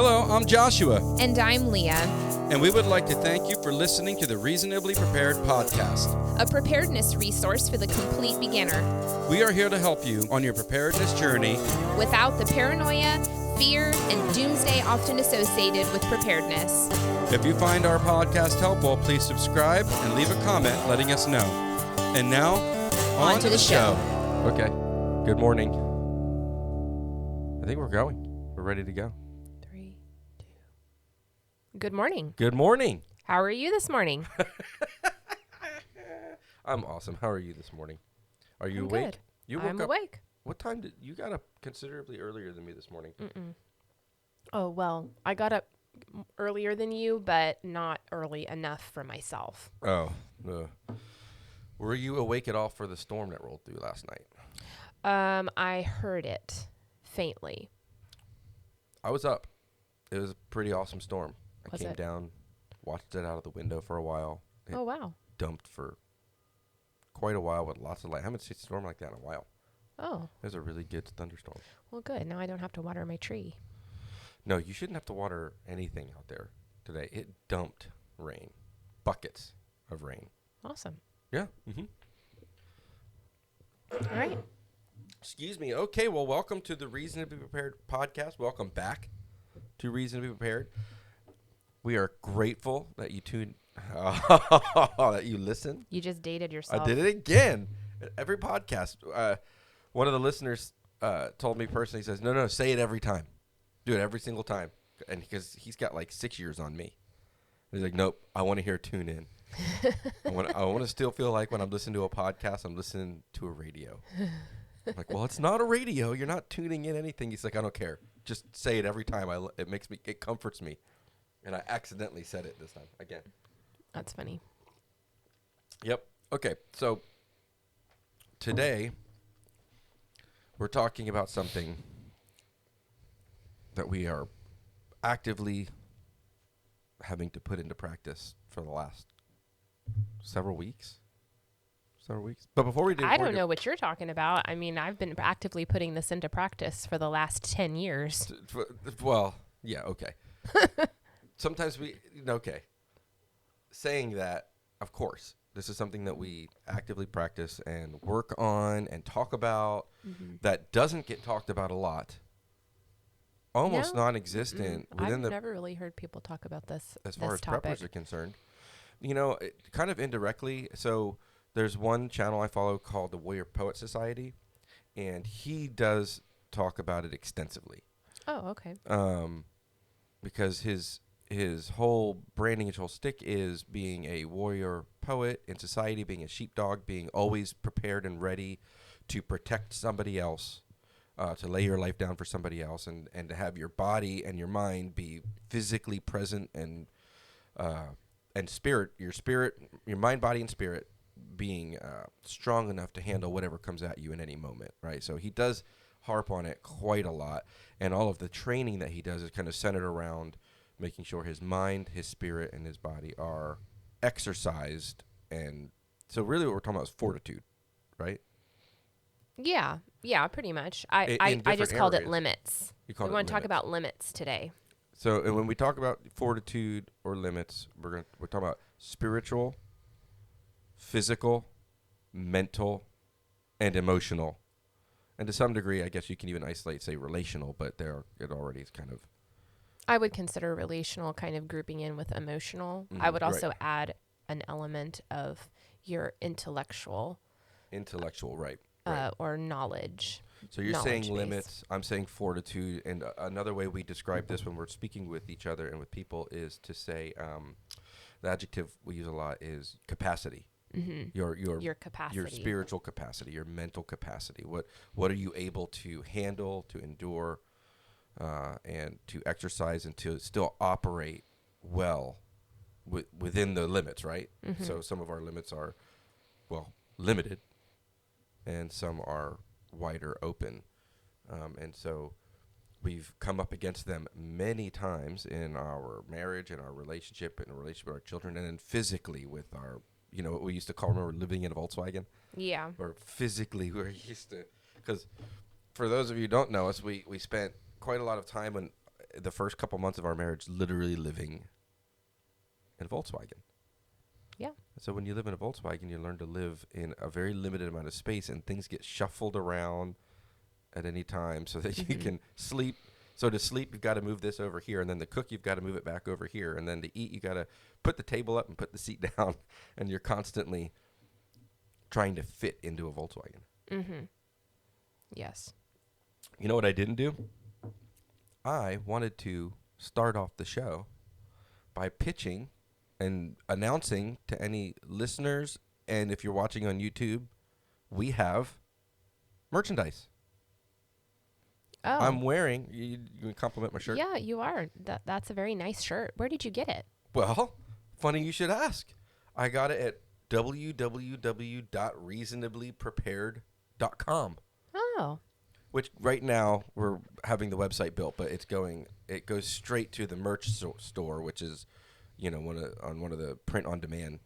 Hello, I'm Joshua, And I'm Leah, and we would like to thank you for listening to the Reasonably Prepared podcast. a preparedness resource for the complete beginner, We are here to help you on your preparedness journey. without the paranoia, fear, and doomsday often associated with preparedness. If you find our podcast helpful, please subscribe and leave a comment letting us know. And now, on to the show. Okay, good morning. I think we're going. We're ready to go. 3, 2. Good morning. Good morning. How are you this morning? I'm awesome. How are you this morning? Are you I'm awake? good. You I'm woke up. awake. What time did you got up? Considerably earlier than me this morning. Oh, well, I got up earlier than you, but not early enough for myself. Oh, were you awake at all for the storm that rolled through last night? I heard it faintly. I was up. It was a pretty awesome storm. I Was came it? down, watched it out of the window for a while. It Oh, wow. dumped for quite a while with lots of light. I haven't seen a storm like that in a while. Oh, It was a really good thunderstorm. well, good. Now I don't have to water my tree. No, you shouldn't have to water anything out there today. It dumped rain, buckets of rain. Awesome. Yeah. Mm-hmm. All right. Excuse me. Okay, well, welcome to the Reasonably Prepared podcast. Welcome back to Reasonably Prepared. We are grateful that you that you listen. You just dated yourself. I did it again. Every podcast. One of the listeners told me personally, he says, no, say it every time. Do it every single time. And because he's got like 6 years on me. He's like, nope, I want to hear tune in. I want to still feel like when I'm listening to a podcast, I'm listening to a radio. I'm like, well, it's not a radio. You're not tuning in anything. He's like, I don't care. Just say it every time. It comforts me. And I accidentally said it this time again. That's funny. Yep. Okay. So today we're talking about something that we are actively having to put into practice for the last several weeks. But before we do, I don't know what you're talking about. I mean, I've been actively putting this into practice for the last 10 years. Well, yeah, okay. Sometimes okay. Saying that, of course, this is something that we actively practice and work on and talk about that doesn't get talked about a lot. Almost No. non-existent I've never really heard people talk about this as far as topic. preppers are concerned. Kind of indirectly. So there's one channel I follow called the Warrior Poet Society, and he does talk about it extensively. Oh, okay. Because his whole branding, his whole stick is being a warrior poet in society, being a sheepdog, being always prepared and ready to protect somebody else, to lay your life down for somebody else, and to have your body and your mind be physically present and spirit, your mind, body, and spirit being strong enough to handle whatever comes at you in any moment, right? So he does harp on it quite a lot, and all of the training that he does is kind of centered around making sure his mind, his spirit, and his body are exercised. And so really what we're talking about is fortitude, right? Yeah, pretty much. In I different just called it areas. limits. You call We it want to talk limits. about limits today. So and when we talk about fortitude or limits, we're talking about spiritual, physical, mental, and emotional. And to some degree, I guess you can even isolate, say, relational, but it already is kind of... I would consider relational kind of grouping in with emotional. I would also add an element of your intellectual. Right. Or knowledge. So you're saying knowledge limits, I'm saying fortitude, and another way we describe this when we're speaking with each other and with people is to say, the adjective we use a lot is capacity. Mm-hmm. Your capacity. Your spiritual capacity, your mental capacity. What are you able to handle, to endure, and to exercise and to still operate well within the limits, right? Mm-hmm. So some of our limits are, limited, and some are wider open. And so we've come up against them many times in our marriage and our relationship and relationship with our children, and then physically with our, what we used to call, remember living in a Volkswagen? Yeah. Or physically, we're used to, because for those of you who don't know us, we spent quite a lot of time the first couple months of our marriage literally living in a Volkswagen. Yeah. So when you live in a Volkswagen, you learn to live in a very limited amount of space, and things get shuffled around at any time so that you can sleep. So to sleep, you've got to move this over here, and then to cook, you've got to move it back over here, and then to eat, you got to put the table up and put the seat down, and you're constantly trying to fit into a Volkswagen. Mm-hmm. Yes. You know what I didn't do? I wanted to start off the show by pitching and announcing to any listeners, and if you're watching on YouTube, we have merchandise. Oh. I'm wearing, you can compliment my shirt. Yeah, you are. That's a very nice shirt. Where did you get it? Well, funny you should ask. I got it at www.reasonablyprepared.com. Oh. Which right now we're having the website built, but it goes straight to the merch store, which is, on one of the print on demand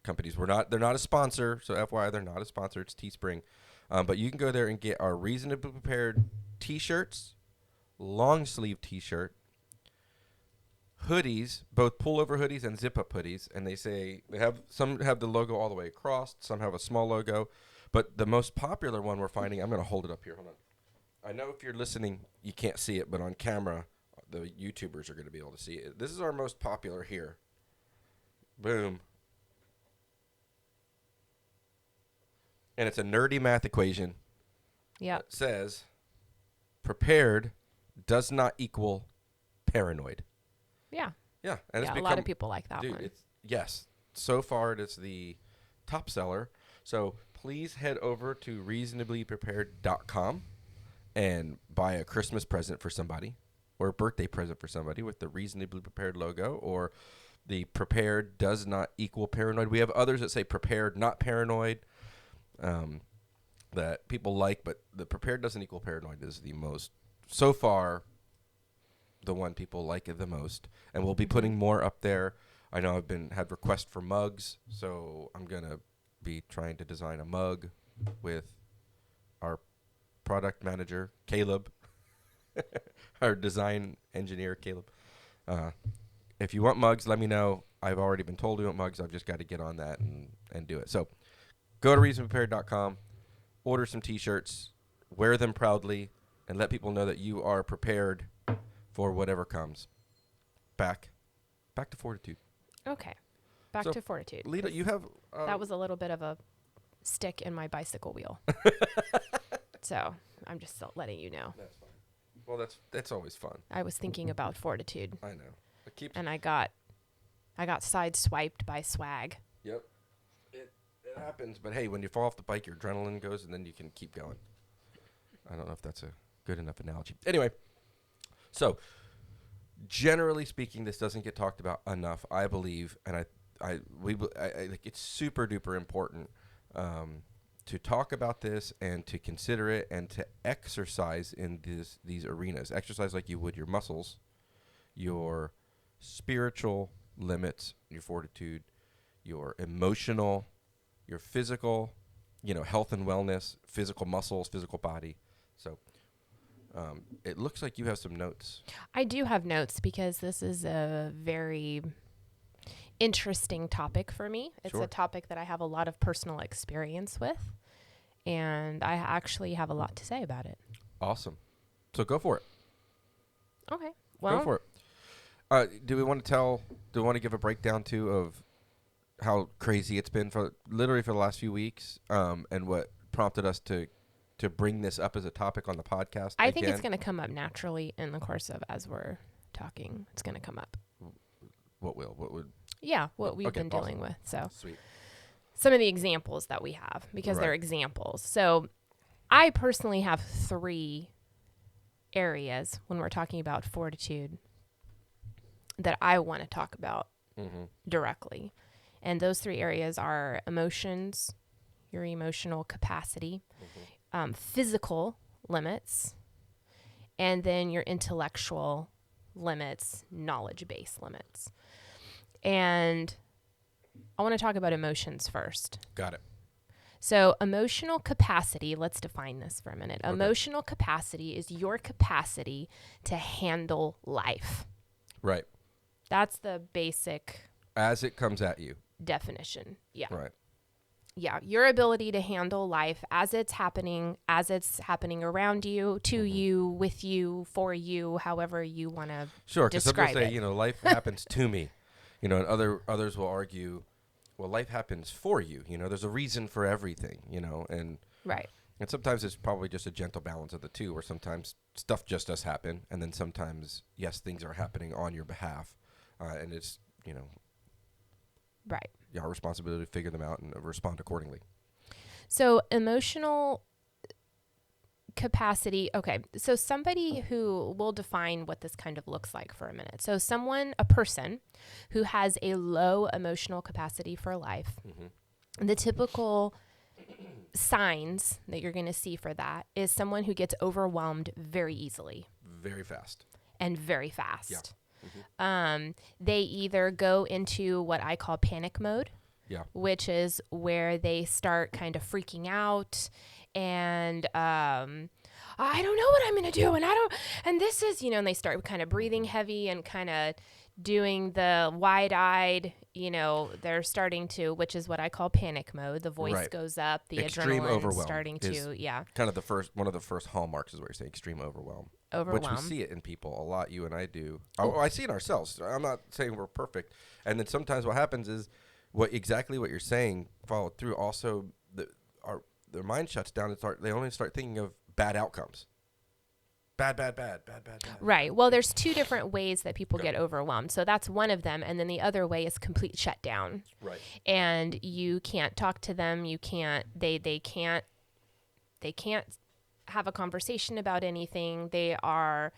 companies. They're not a sponsor, so FYI, they're not a sponsor. It's Teespring, but you can go there and get our Reasonably Prepared T-shirts, long sleeve T-shirt, hoodies, both pullover hoodies and zip up hoodies, and some have the logo all the way across, some have a small logo, but the most popular one we're finding, I'm going to hold it up here. Hold on. I know if you're listening, you can't see it, but on camera, the YouTubers are going to be able to see it. This is our most popular here. Boom. And it's a nerdy math equation. Yeah. That says, prepared does not equal paranoid. Yeah. Yeah. And a lot of people like that one. Yes. So far, it is the top seller. So please head over to reasonablyprepared.com and buy a Christmas present for somebody or a birthday present for somebody with the Reasonably Prepared logo, or the prepared does not equal paranoid. We have others that say prepared, not paranoid, that people like, but the prepared doesn't equal paranoid is the most, so far, the one people like it the most. And we'll be putting more up there. I know I've had requests for mugs, so I'm going to be trying to design a mug with our product manager, Caleb, our design engineer, Caleb. If you want mugs, let me know. I've already been told we want mugs. I've just got to get on that and do it. So go to reasonablyprepared.com, order some T-shirts, wear them proudly, and let people know that you are prepared for whatever comes. Back to fortitude. Okay. Back to fortitude. Lita, you have... that was a little bit of a stick in my bicycle wheel. So I'm just letting you know. That's fine. Well, that's always fun. I was thinking about fortitude. I know. And I got sideswiped by swag. Yep. It happens, but hey, when you fall off the bike, your adrenaline goes, and then you can keep going. I don't know if that's a good enough analogy. Anyway, so generally speaking, this doesn't get talked about enough, I believe, and I think it's super duper important to talk about this and to consider it and to exercise in these arenas. Exercise like you would your muscles, your spiritual limits, your fortitude, your emotional, your physical, health and wellness, physical muscles, physical body. So it looks like you have some notes. I do have notes because this is a very interesting topic for me. It's a topic that I have a lot of personal experience with, and I actually have a lot to say about it. Awesome. So go for it. Okay. Well, go for it. Do we want to give a breakdown too of how crazy it's been for the last few weeks, and what prompted us to bring this up as a topic on the podcast? I think it's going to come up naturally in the course of as we're talking. It's going to come up. What would? Yeah, what we've been dealing with. So sweet. Some of the examples that we have, because they're examples. So I personally have 3 areas when we're talking about fortitude that I want to talk about directly. And those 3 areas are emotions, your emotional capacity, physical limits, and then your intellectual limits, knowledge-based limits. And I want to talk about emotions first. Got it. So emotional capacity, let's define this for a minute. Okay. Emotional capacity is your capacity to handle life. Right. That's the basic As it comes at you. definition. Yeah. Right. Yeah. Your ability to handle life as it's happening around you, to you, with you, for you, however you want to Sure, because some people describe say, it. life happens to me, and others will argue, well, life happens for you. There's a reason for everything, and Right. sometimes it's probably just a gentle balance of the two, where sometimes stuff just does happen, and then sometimes, yes, things are happening on your behalf, and it's, Right. our responsibility to figure them out and respond accordingly. So emotional capacity. Okay. So somebody who will define what this kind of looks like for a minute. So a person who has a low emotional capacity for life, the typical signs that you're going to see for that is someone who gets overwhelmed very easily. Very fast. And very fast. Yeah. They either go into what I call panic mode, which is where they start kind of freaking out and I don't know what I'm going to do. And this is, and they start kind of breathing heavy and kind of doing the wide-eyed, they're starting to, which is what I call panic mode. The voice goes up, the extreme adrenaline overwhelm starting to, kind of one of the first hallmarks is what you're saying, extreme overwhelm. Which we see it in people a lot. You and I do. I see it in ourselves. I'm not saying we're perfect. And then sometimes what happens is exactly what you're saying followed through. Also, their mind shuts down and they only start thinking of bad outcomes. Bad. Right. Well, there's two different ways that people get overwhelmed. So that's one of them. And then the other way is complete shutdown. Right. And you can't talk to them. You can't, they can't have a conversation about anything. A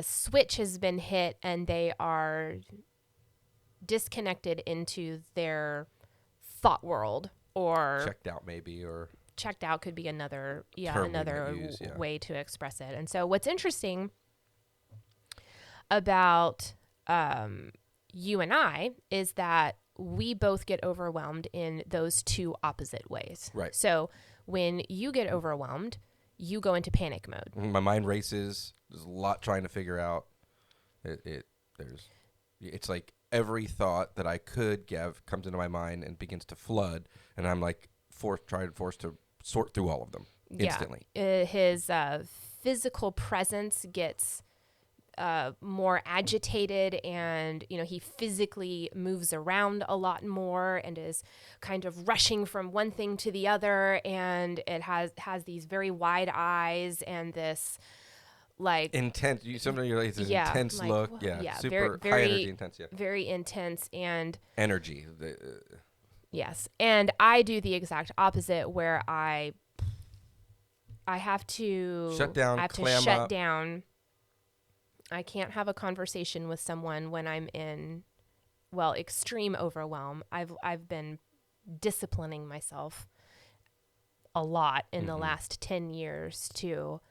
switch has been hit and they are disconnected into their thought world, or checked out maybe, or checked out could be another use, way to express it. And so what's interesting about you and I is that we both get overwhelmed in those two opposite ways. Right. So when you get overwhelmed, you go into panic mode. My mind races. There's a lot trying to figure out. It's like every thought that I could give comes into my mind and begins to flood, and I'm like forced to sort through all of them instantly. His physical presence gets more agitated, and he physically moves around a lot more and is kind of rushing from one thing to the other, and it has these very wide eyes and this like intense. Sometimes you're like this intense like, look, super very, high energy, intense, very intense and energy. Yes, and I do the exact opposite, where I have to shut down. Shut down. I can't have a conversation with someone when I'm in, extreme overwhelm. I've been disciplining myself a lot in the last 10 years to,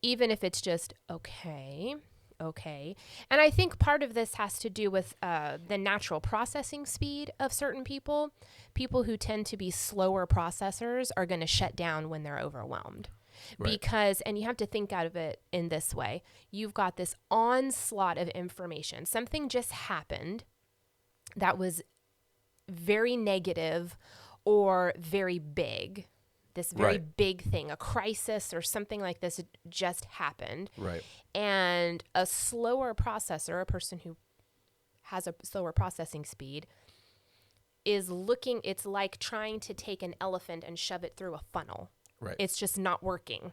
even if it's just okay. And I think part of this has to do with the natural processing speed of certain people. People who tend to be slower processors are going to shut down when they're overwhelmed. Right. And you have to think out of it in this way. You've got this onslaught of information. Something just happened that was very negative or very big. This very big thing, a crisis or something like this just happened. Right. And a slower processor, a person who has a slower processing speed, is looking, it's like trying to take an elephant and shove it through a funnel. Right. It's just not working.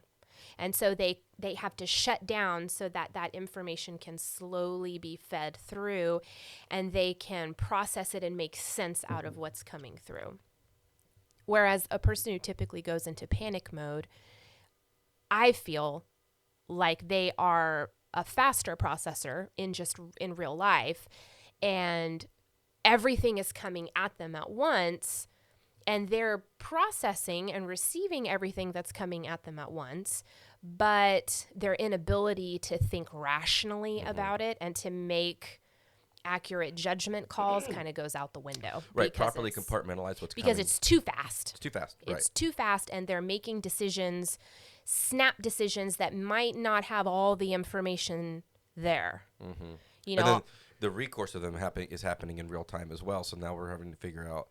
And so they have to shut down so that information can slowly be fed through, and they can process it and make sense out of what's coming through. Whereas a person who typically goes into panic mode, I feel like they are a faster processor in real life, and everything is coming at them at once, and they're processing and receiving everything that's coming at them at once, but their inability to think rationally about it and to make accurate judgment calls kind of goes out the window. Right. Properly compartmentalize what's because coming. it's too fast. It's too fast. It's too fast, and they're making decisions, snap decisions that might not have all the information there. Mm-hmm. You know, and then the recourse of them is happening in real time as well. So now we're having to figure out,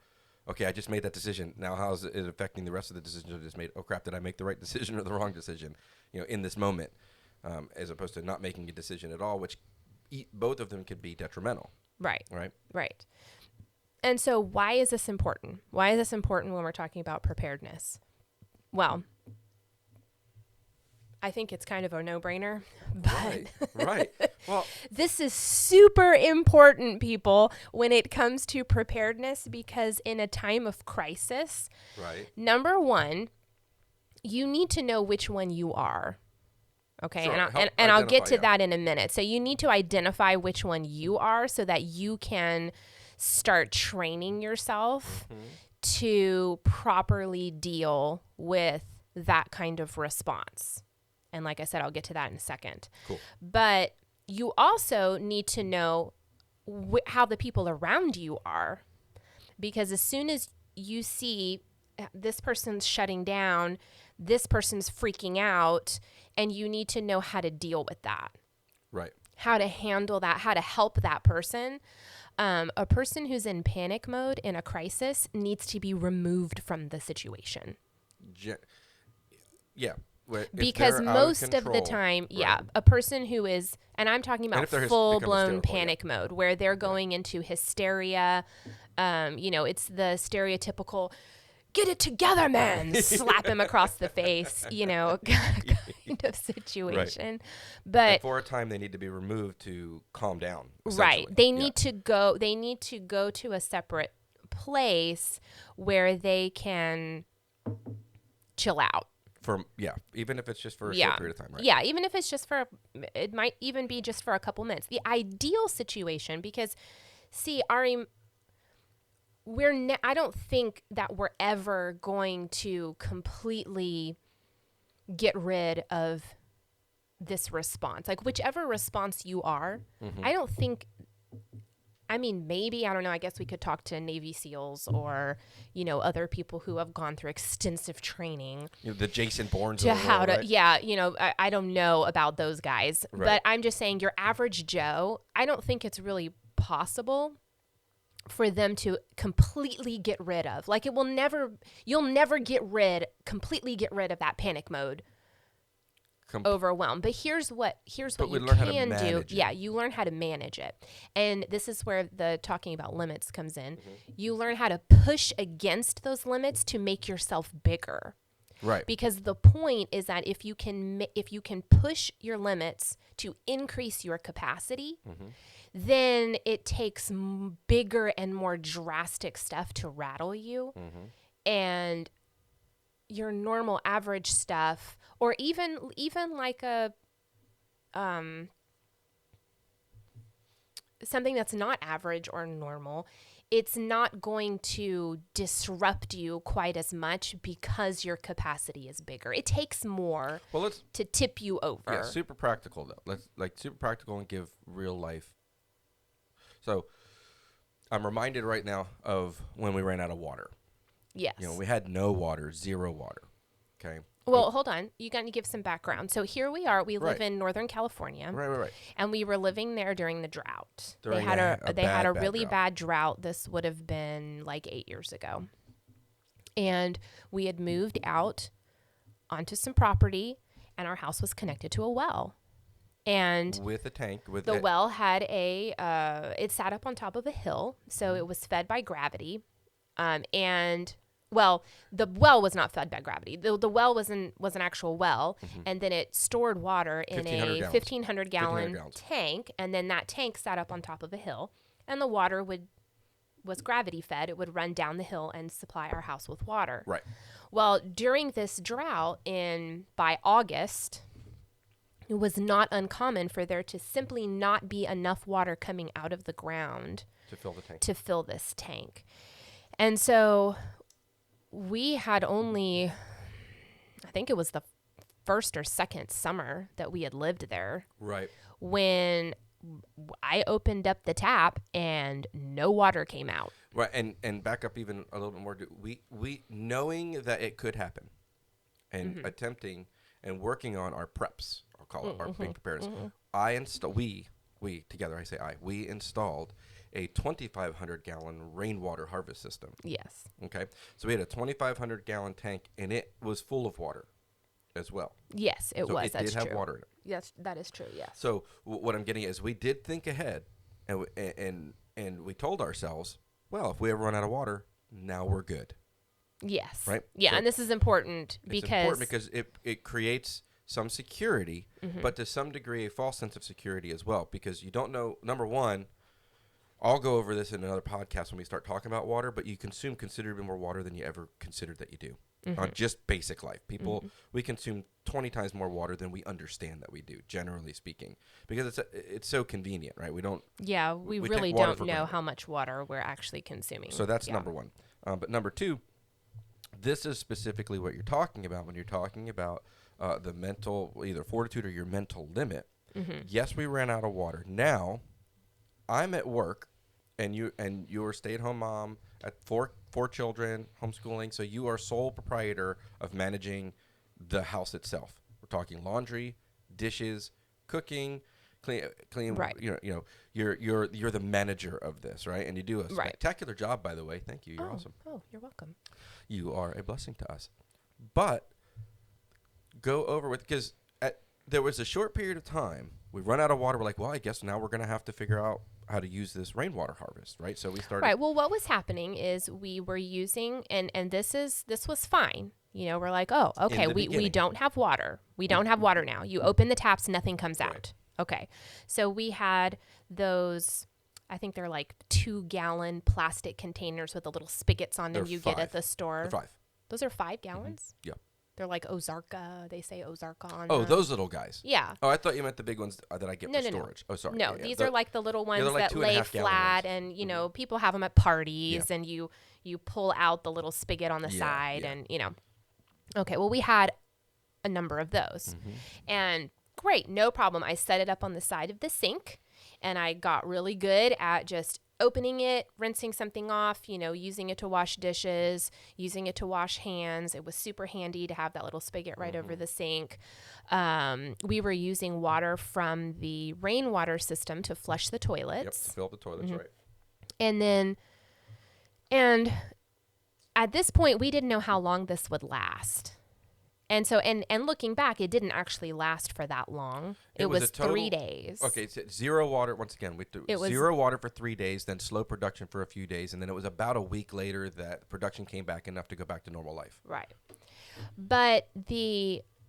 okay, I just made that decision. Now how is it affecting the rest of the decisions I just made? Oh crap, did I make the right decision or the wrong decision? You know, in this moment, as opposed to not making a decision at all, which both of them could be detrimental. Right. Right. Right. And so why is this important? Why is this important when we're talking about preparedness? Well, I think it's kind of a no-brainer, but right. Well, this is super important, people, when it comes to preparedness, because in a time of crisis, right. Number one, you need to know which one you are. Okay, Sure. and I'll get to that in a minute. So you need to identify which one you are so that you can start training yourself to properly deal with that kind of response. And like I said, I'll get to that in a second. Cool. But you also need to know how the people around you are, because as soon as you see this person's shutting down, this person's freaking out, and you need to know how to deal with that. Right. How to handle that, how to help that person. A person who's in panic mode in a crisis needs to be removed from the situation. Yeah. Because most of the time, a person who is, and I'm talking about full-blown panic mode, where they're going into hysteria. It's the stereotypical, get it together, man, slap him across the face, kind of situation. Right. But and for a time, they need to be removed to calm down. Right. They need to go to a separate place where they can chill out. Even if it's just for a short period of time, right? Yeah, even if it's just it might even be just for a couple minutes. The ideal situation, because, see, Ari, I don't think that we're ever going to completely get rid of this response. Like, whichever response you are, I don't think, maybe, I don't know, I guess we could talk to Navy SEALs or, other people who have gone through extensive training. The Jason Bournes. To how to, right? I don't know about those guys. Right. But I'm just saying, your average Joe, I don't think it's really possible for them to completely get rid of. Like, you'll never completely get rid of that panic mode. Overwhelm. But here's what you can do. Yeah, you learn how to manage it. And this is where the talking about limits comes in. You learn how to push against those limits to make yourself bigger. Right. Because the point is that if you can push your limits to increase your capacity, then it takes bigger and more drastic stuff to rattle you. And your normal average stuff, or even like a something that's not average or normal, it's not going to disrupt you quite as much because your capacity is bigger. It takes more to tip you over. Yeah, super practical though. Let's super practical and give real life. So I'm reminded right now of when we ran out of water. Yes. We had no water, zero water. Okay. Well, hold on. You got to give some background. So here we are. We live in Northern California. Right. And we were living there during the drought. They had a really bad drought. This would have been like 8 years ago. And we had moved out onto some property, and our house was connected to a well. And with a tank. The well had it sat up on top of a hill, so it was fed by gravity. Well, the well was not fed by gravity. The well was an actual well, and then it stored water in a 1,500 gallon tank, and then that tank sat up on top of a hill, and the water was gravity fed. It would run down the hill and supply our house with water. Right. Well, during this drought by August, it was not uncommon for there to simply not be enough water coming out of the ground to fill this tank. And so we had only, I think it was the first or second summer that we had lived there. Right. When I opened up the tap and no water came out. Right, and back up even a little bit more. We knowing that it could happen, and attempting and working on our preps. I'll call it our being preparedness. We together. I say we installed a 2,500 gallon rainwater harvest system. Yes. Okay, so we had a 2,500 gallon tank, and it was full of water as well. Yes, it was. It did have water in it. Yes, that is true. Yes. So what I'm getting at is we did think ahead, and we told ourselves, well, if we ever run out of water, now we're good. Yes. Right. Yeah, So and this is important because it creates some security, but to some degree a false sense of security as well, because you don't know. Number one, I'll go over this in another podcast when we start talking about water, but you consume considerably more water than you ever considered that you do. On just basic life. People, we consume 20 times more water than we understand that we do, generally speaking, because it's so convenient, right? We don't. Yeah, we really don't know how much water we're actually consuming. So that's number one. But number two, this is specifically what you're talking about when you're talking about the mental, either fortitude or your mental limit. Yes, we ran out of water. Now, I'm at work, and you're a stay-at-home mom at four children, homeschooling. So you are sole proprietor of managing the house itself. We're talking laundry, dishes, cooking, clean. Right. You're the manager of this, right? And you do a spectacular job, by the way. Thank you. You're awesome. Oh, you're welcome. You are a blessing to us. But go over with, because there was a short period of time we run out of water. We're like, well, I guess now we're going to have to figure out how to use this rainwater harvest, right? So we started. Right. Well, what was happening is we were using, and this was fine. We're like, oh, okay, we don't have water. We don't have water now. You open the taps, nothing comes out. Okay. So we had those, I think they're like 2-gallon plastic containers with the little spigots on them get at the store. They're 5. Those are 5 gallons? Yeah. They're like Ozarka. They say Ozarka on them. Those little guys. Yeah. Oh, I thought you meant the big ones that I get for storage. No. Oh, sorry. No, these are like the little ones like that lay flat, and people have them at parties, and you pull out the little spigot on the side, and Okay, well, we had a number of those, and great, no problem. I set it up on the side of the sink, and I got really good at just opening it, rinsing something off, using it to wash dishes, using it to wash hands. It was super handy to have that little spigot right over the sink. We were using water from the rainwater system to flush the toilets. Yep, fill up the toilets, right. And at this point, we didn't know how long this would last. And so, and looking back, it didn't actually last for that long. It was 3 days. Okay, so zero water. Once again, zero water for 3 days, then slow production for a few days, and then it was about a week later that production came back enough to go back to normal life. Right. But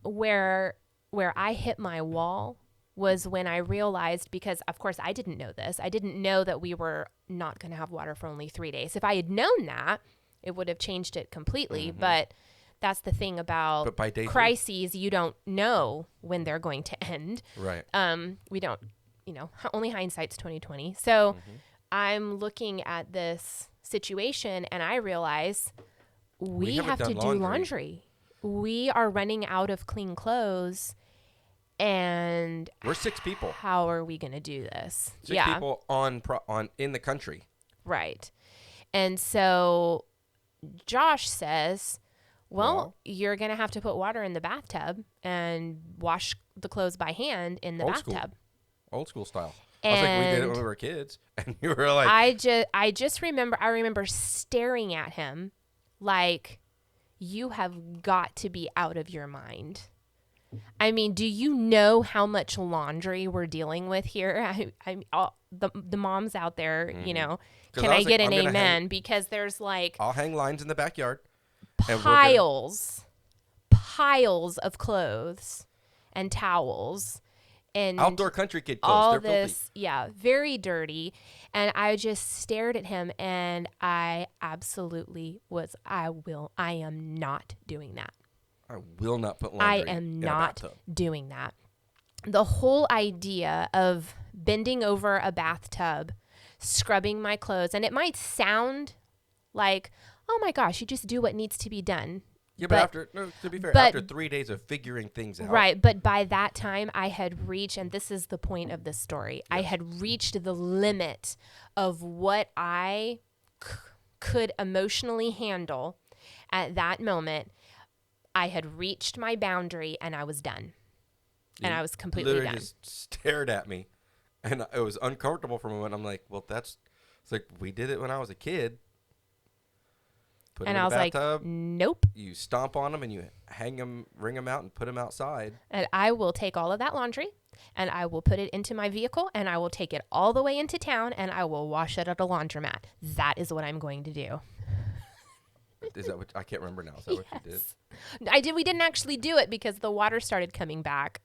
where I hit my wall was when I realized, because of course I didn't know this. I didn't know that we were not going to have water for only 3 days. If I had known that, it would have changed it completely. But that's the thing about crises. You don't know when they're going to end. Right. We don't, only hindsight's 20/20. So I'm looking at this situation and I realize we have to do laundry. We are running out of clean clothes, and we're 6 people. How are we going to do this? 6 people on in the country. Right. And so Josh says, well, you're going to have to put water in the bathtub and wash the clothes by hand in the bathtub. Old school style. I was like, we did it when we were kids. And you were like... I remember staring at him like, you have got to be out of your mind. I mean, do you know how much laundry we're dealing with here? The moms out there, can I get an amen? Because there's like... I'll hang lines in the backyard. Piles of clothes and towels and outdoor country kid clothes. All They're this, filthy. Very dirty. And I just stared at him, and I absolutely was. I am not doing that. I will not put laundry. I am not doing that. The whole idea of bending over a bathtub, scrubbing my clothes, and it might sound like, oh my gosh, you just do what needs to be done. Yeah, but after, no, to be fair, but- after 3 days of figuring things out. Right, but by that time I had reached, and this is the point of this story, I Yes. had reached the limit of what I could emotionally handle at that moment. I had reached my boundary and I was done. And You I was completely literally done. just stared at me, and it was uncomfortable for a moment. I'm like, well, it's like we did it when I was a kid. Put And them I in the was like, bathtub. nope. You stomp on them and you hang them, wring them out, and put them outside. And I will take all of that laundry and I will put it into my vehicle and I will take it all the way into town and I will wash it at a laundromat. That is what I'm going to do. Is that what I can't remember now? Is that what you did? Yes. We didn't actually do it because the water started coming back.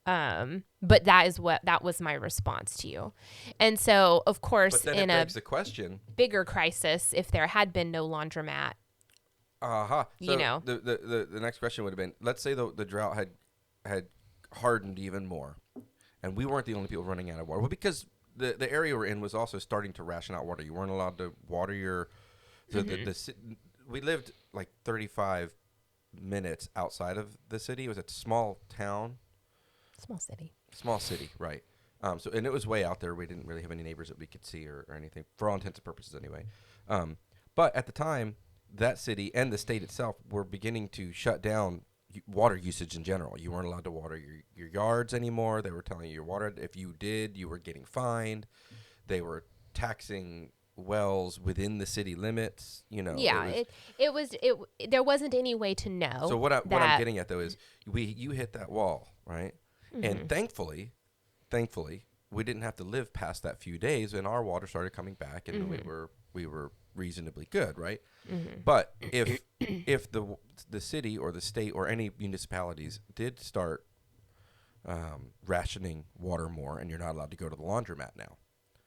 But that was my response to you. And so, of course, But then in it a begs the question. bigger crisis, if there had been no laundromat, So you know. the next question would have been: let's say the drought had hardened even more, and we weren't the only people running out of water. Well, because the area we're in was also starting to ration out water. You weren't allowed to water your. So we lived like 35 minutes outside of the city. It was a small town. Small city, Right. So and it was way out there. We didn't really have any neighbors that we could see or anything, for all intents and purposes anyway. But at the time, that city and the state itself were beginning to shut down water usage in general. You weren't allowed to water your yards anymore. They were telling you your water, if you did, you were getting fined. They were taxing wells within the city limits. Yeah, there wasn't any way to know. So what I'm getting at though is you hit that wall, right? Mm-hmm. And thankfully, we didn't have to live past that few days, and our water started coming back, and we were reasonably good, right? Mm-hmm. But if the city or the state or any municipalities did start rationing water more, and you're not allowed to go to the laundromat now,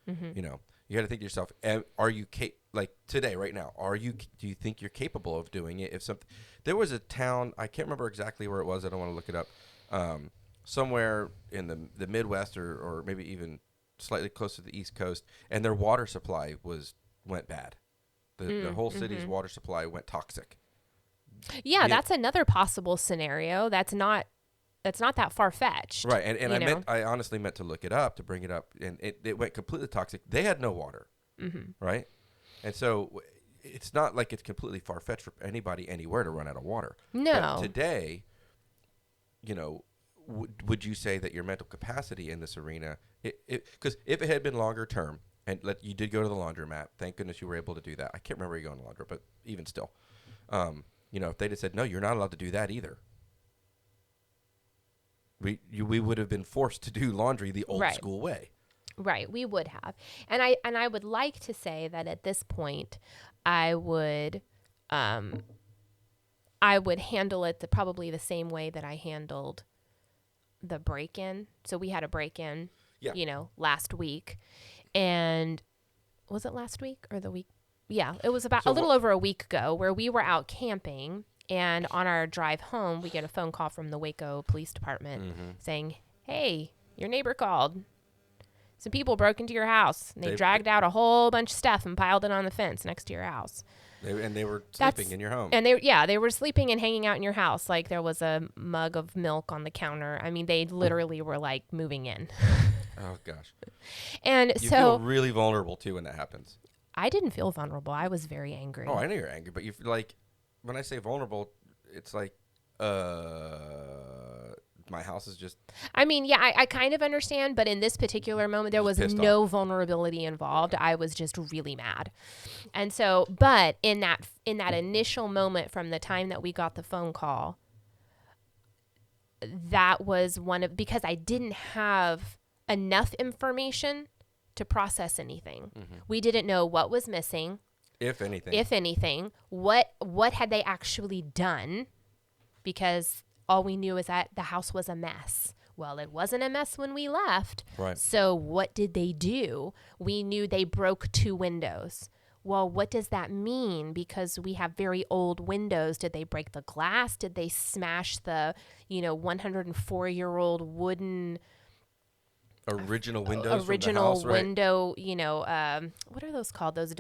Mm-hmm. you got to think to yourself: are you like today, right now? Do you think you're capable of doing it? There was a town, I can't remember exactly where it was. I don't want to look it up. Somewhere in the Midwest or maybe even slightly close to the East Coast, and their water supply went bad. The whole city's water supply went toxic. Yeah, that's another possible scenario. That's not that far fetched. Right, and I honestly meant to look it up, to bring it up, and it went completely toxic. They had no water, right? And so it's not like it's completely far fetched for anybody anywhere to run out of water. No. But today, would you say that your mental capacity in this arena, because if it had been longer term, and you did go to the laundromat, thank goodness you were able to do that. I can't remember you going to the laundromat, but even still, if they'd have said, no, you're not allowed to do that either, we would have been forced to do laundry the old school way. Right, we would have. And I would like to say that at this point I would handle it probably the same way that I handled the break-in. So we had a break-in, last week. And was it last week or the week? Yeah, it was about a little over a week ago, where we were out camping, and on our drive home, we get a phone call from the Waco Police Department saying, "Hey, your neighbor called. Some people broke into your house, and they dragged out a whole bunch of stuff and piled it on the fence next to your house." They were sleeping in your home. And they were sleeping and hanging out in your house. Like, there was a mug of milk on the counter. I mean, they literally were like moving in. Oh gosh. And you feel really vulnerable too when that happens. I didn't feel vulnerable. I was very angry. Oh, I know you're angry, but you feel like, when I say vulnerable, it's like, my house is just. I mean, yeah, I kind of understand, but in this particular moment, there was no vulnerability involved. I was just really mad. And so, but in that initial moment from the time that we got the phone call, that was because I didn't have enough information to process anything. We didn't know what was missing. If anything, what had they actually done? Because all we knew is that the house was a mess. Well, it wasn't a mess when we left. Right. So what did they do? We knew they broke 2 windows. Well, what does that mean? Because we have very old windows. Did they break the glass? Did they smash the, 104-year-old wooden Original windows original from the house, window, what are those called? Those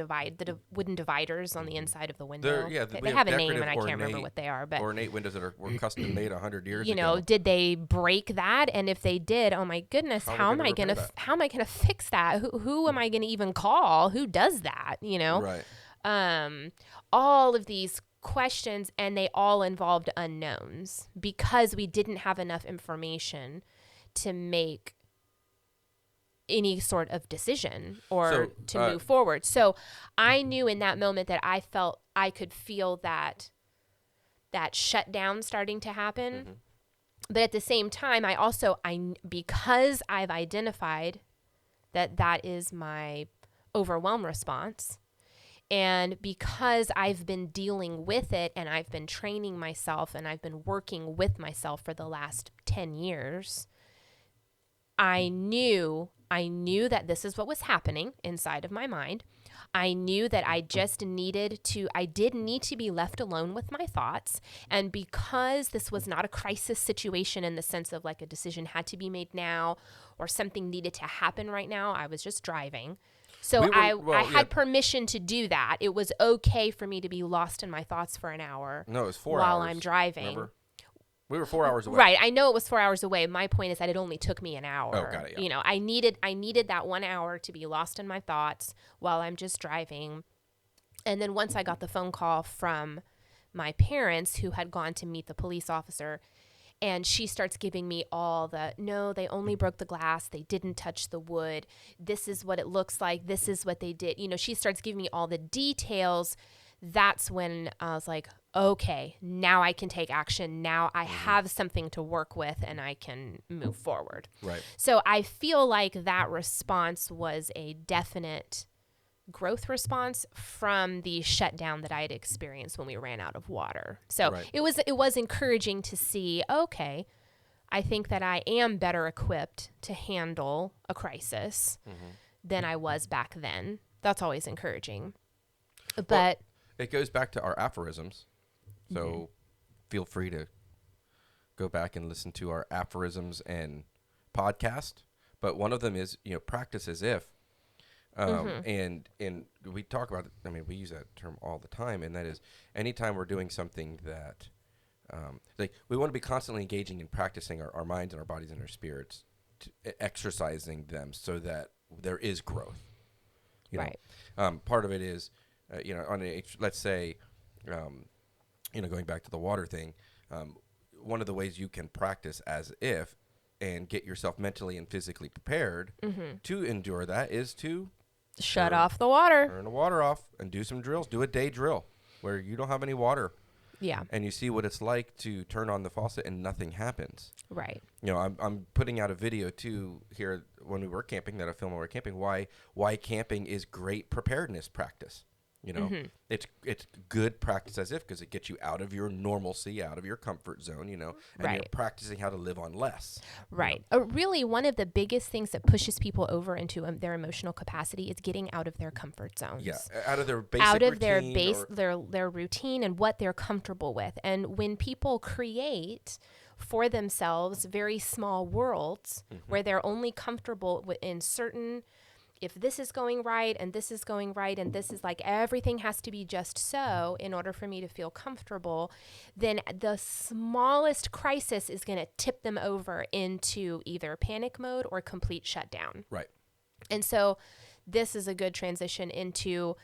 wooden dividers on the inside of the window. They have a name, and I can't remember what they are. But ornate windows that were custom made 100 years ago. Did they break that? And if they did, oh my goodness, how am I gonna fix that? Who am I gonna even call? Who does that? Right. All of these questions, and they all involved unknowns because we didn't have enough information to make any sort of decision or to move forward. So I knew in that moment that I could feel that shutdown starting to happen. Mm-hmm. But at the same time, because I've identified that is my overwhelm response, and because I've been dealing with it and I've been training myself and I've been working with myself for the last 10 years, I knew that this is what was happening inside of my mind. I knew that I did need to be left alone with my thoughts. And because this was not a crisis situation in the sense of like a decision had to be made now or something needed to happen right now, I was just driving. So I had permission to do that. It was okay for me to be lost in my thoughts for an hour. No, it was 4 hours. While I'm driving. Remember? We were 4 hours away. Right. I know it was 4 hours away. My point is that it only took me an hour. Oh, got it. Yeah. I needed that 1 hour to be lost in my thoughts while I'm just driving. And then once I got the phone call from my parents who had gone to meet the police officer, and she starts giving me all no, they only broke the glass. They didn't touch the wood. This is what it looks like. This is what they did. She starts giving me all the details. That's when I was like, okay, now I can take action. Now I have something to work with and I can move forward. Right. So I feel like that response was a definite growth response from the shutdown that I had experienced when we ran out of water. So it was encouraging to see, okay, I think that I am better equipped to handle a crisis than I was back then. That's always encouraging. But it goes back to our aphorisms. So feel free to go back and listen to our aphorisms and podcast. But one of them is, practice as if. And we talk about it. I mean, we use that term all the time. And that is anytime we're doing something that we want to be constantly engaging and practicing our minds and our bodies and our spirits, exercising them so that there is growth. Right. Part of it is, let's say, going back to the water thing, one of the ways you can practice as if and get yourself mentally and physically prepared to endure that is to shut off the water. Turn the water off and do some drills. Do a day drill where you don't have any water. Yeah. And you see what it's like to turn on the faucet and nothing happens. Right. I'm putting out a video too here when we were camping that I filmed when we were camping, why camping is great preparedness practice. It's good practice as if because it gets you out of your normalcy, out of your comfort zone, and you're practicing how to live on less. Right. Really, one of the biggest things that pushes people over into their emotional capacity is getting out of their comfort zones. Yeah, out of their basic their routine and what they're comfortable with. And when people create for themselves very small worlds where they're only comfortable in certain. If this is going right and this is going right and this is like everything has to be just so in order for me to feel comfortable, then the smallest crisis is going to tip them over into either panic mode or complete shutdown. Right. And so this is a good transition into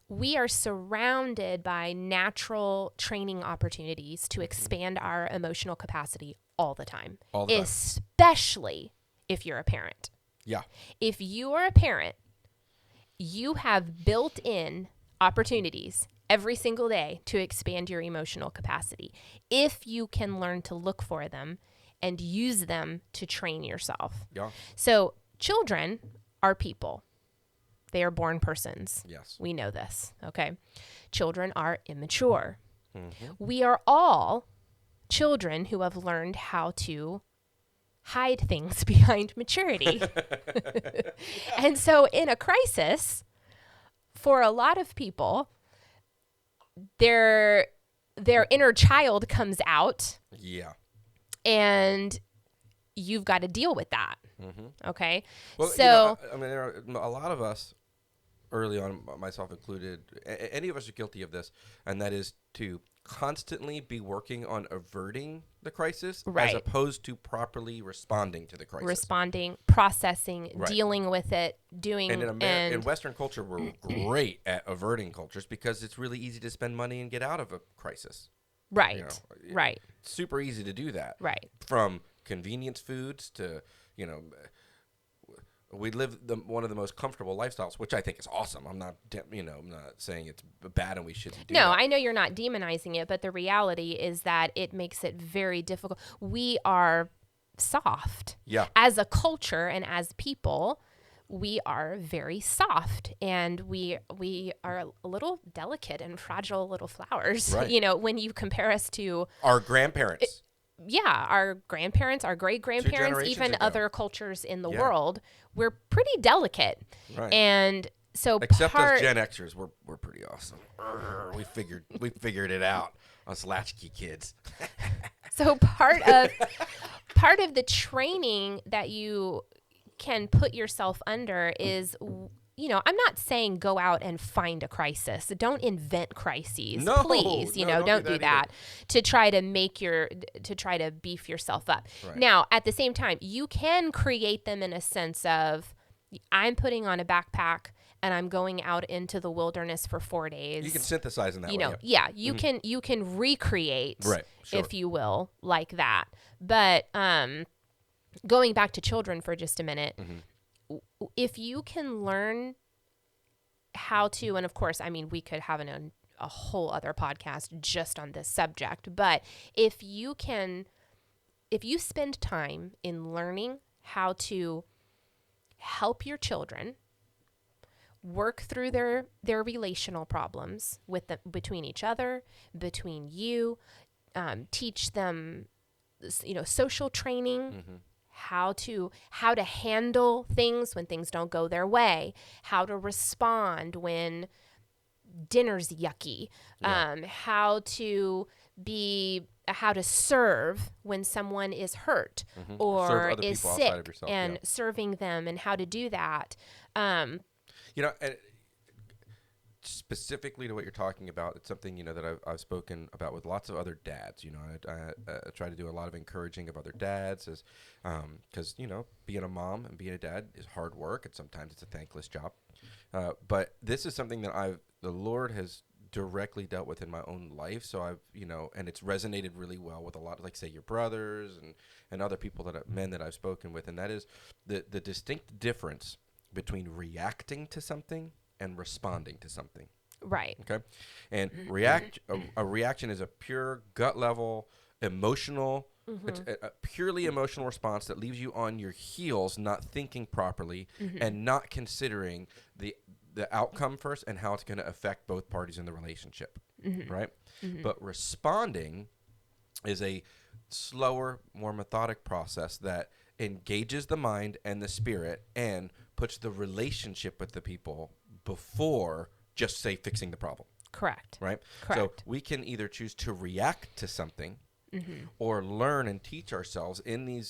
we are surrounded by natural training opportunities to expand our emotional capacity all the time. Especially if you're a parent. Yeah. If you are a parent, you have built-in opportunities every single day to expand your emotional capacity. If you can learn to look for them and use them to train yourself. Yeah. So children are people. They are born persons. Yes. We know this, okay? Children are immature. We are all children who have learned how to hide things behind maturity. And so in a crisis, for a lot of people, their inner child comes out. Yeah. And you've got to deal with that. Okay. Well, so I mean, there are a lot of us early on, myself included, any of us are guilty of this, and that is to constantly be working on averting the crisis as opposed to properly responding to the crisis. Responding, processing, dealing with it, doing. And in Western culture, we're great at averting cultures because it's really easy to spend money and get out of a crisis. Right. You know, right. It's super easy to do that. Right. From convenience foods to, we live one of the most comfortable lifestyles, which I think is awesome. I'm not saying it's bad and we shouldn't do that. No, I know you're not demonizing it, but the reality is that it makes it very difficult. We are soft. Yeah. As a culture and as people, we are very soft, and we are a little delicate and fragile little flowers. Right. When you compare us to our grandparents. Our grandparents, our great-grandparents, even ago. Other cultures in the world, we're pretty delicate. Right. And so except us Gen Xers, we're pretty awesome. We figured it out. Us latchkey kids. So part of the training that you can put yourself under is, I'm not saying go out and find a crisis. Don't invent crises, please. Don't do that to try to beef yourself up. Right. Now, at the same time, you can create them in a sense of, I'm putting on a backpack and I'm going out into the wilderness for 4 days. You can synthesize in that way. You can recreate, right, sure. if you will, like that. But going back to children for just a minute, if you can learn how to, and of course, I mean, we could have a whole other podcast just on this subject, but if you spend time in learning how to help your children work through their relational problems between each other, between you, teach them, social training, how to handle things when things don't go their way, how to respond when dinner's yucky, how to serve when someone is hurt or is sick, and serving them, and how to do that. And specifically to what you're talking about, it's something that I've spoken about with lots of other dads. I try to do a lot of encouraging of other dads, as because being a mom and being a dad is hard work, and sometimes it's a thankless job. But this is something that the Lord has directly dealt with in my own life. So I've and it's resonated really well with a lot of, like, say, your brothers and other people men that I've spoken with, and that is the distinct difference between reacting to something and responding to something. Right. Okay. And a reaction is a pure gut level, emotional, it's a purely emotional response that leaves you on your heels, not thinking properly and not considering the outcome first and how it's going to affect both parties in the relationship. Right. But responding is a slower, more methodic process that engages the mind and the spirit and puts the relationship with the people before just, say, fixing the problem. Correct. Right? Correct. So we can either choose to react to something or learn and teach ourselves in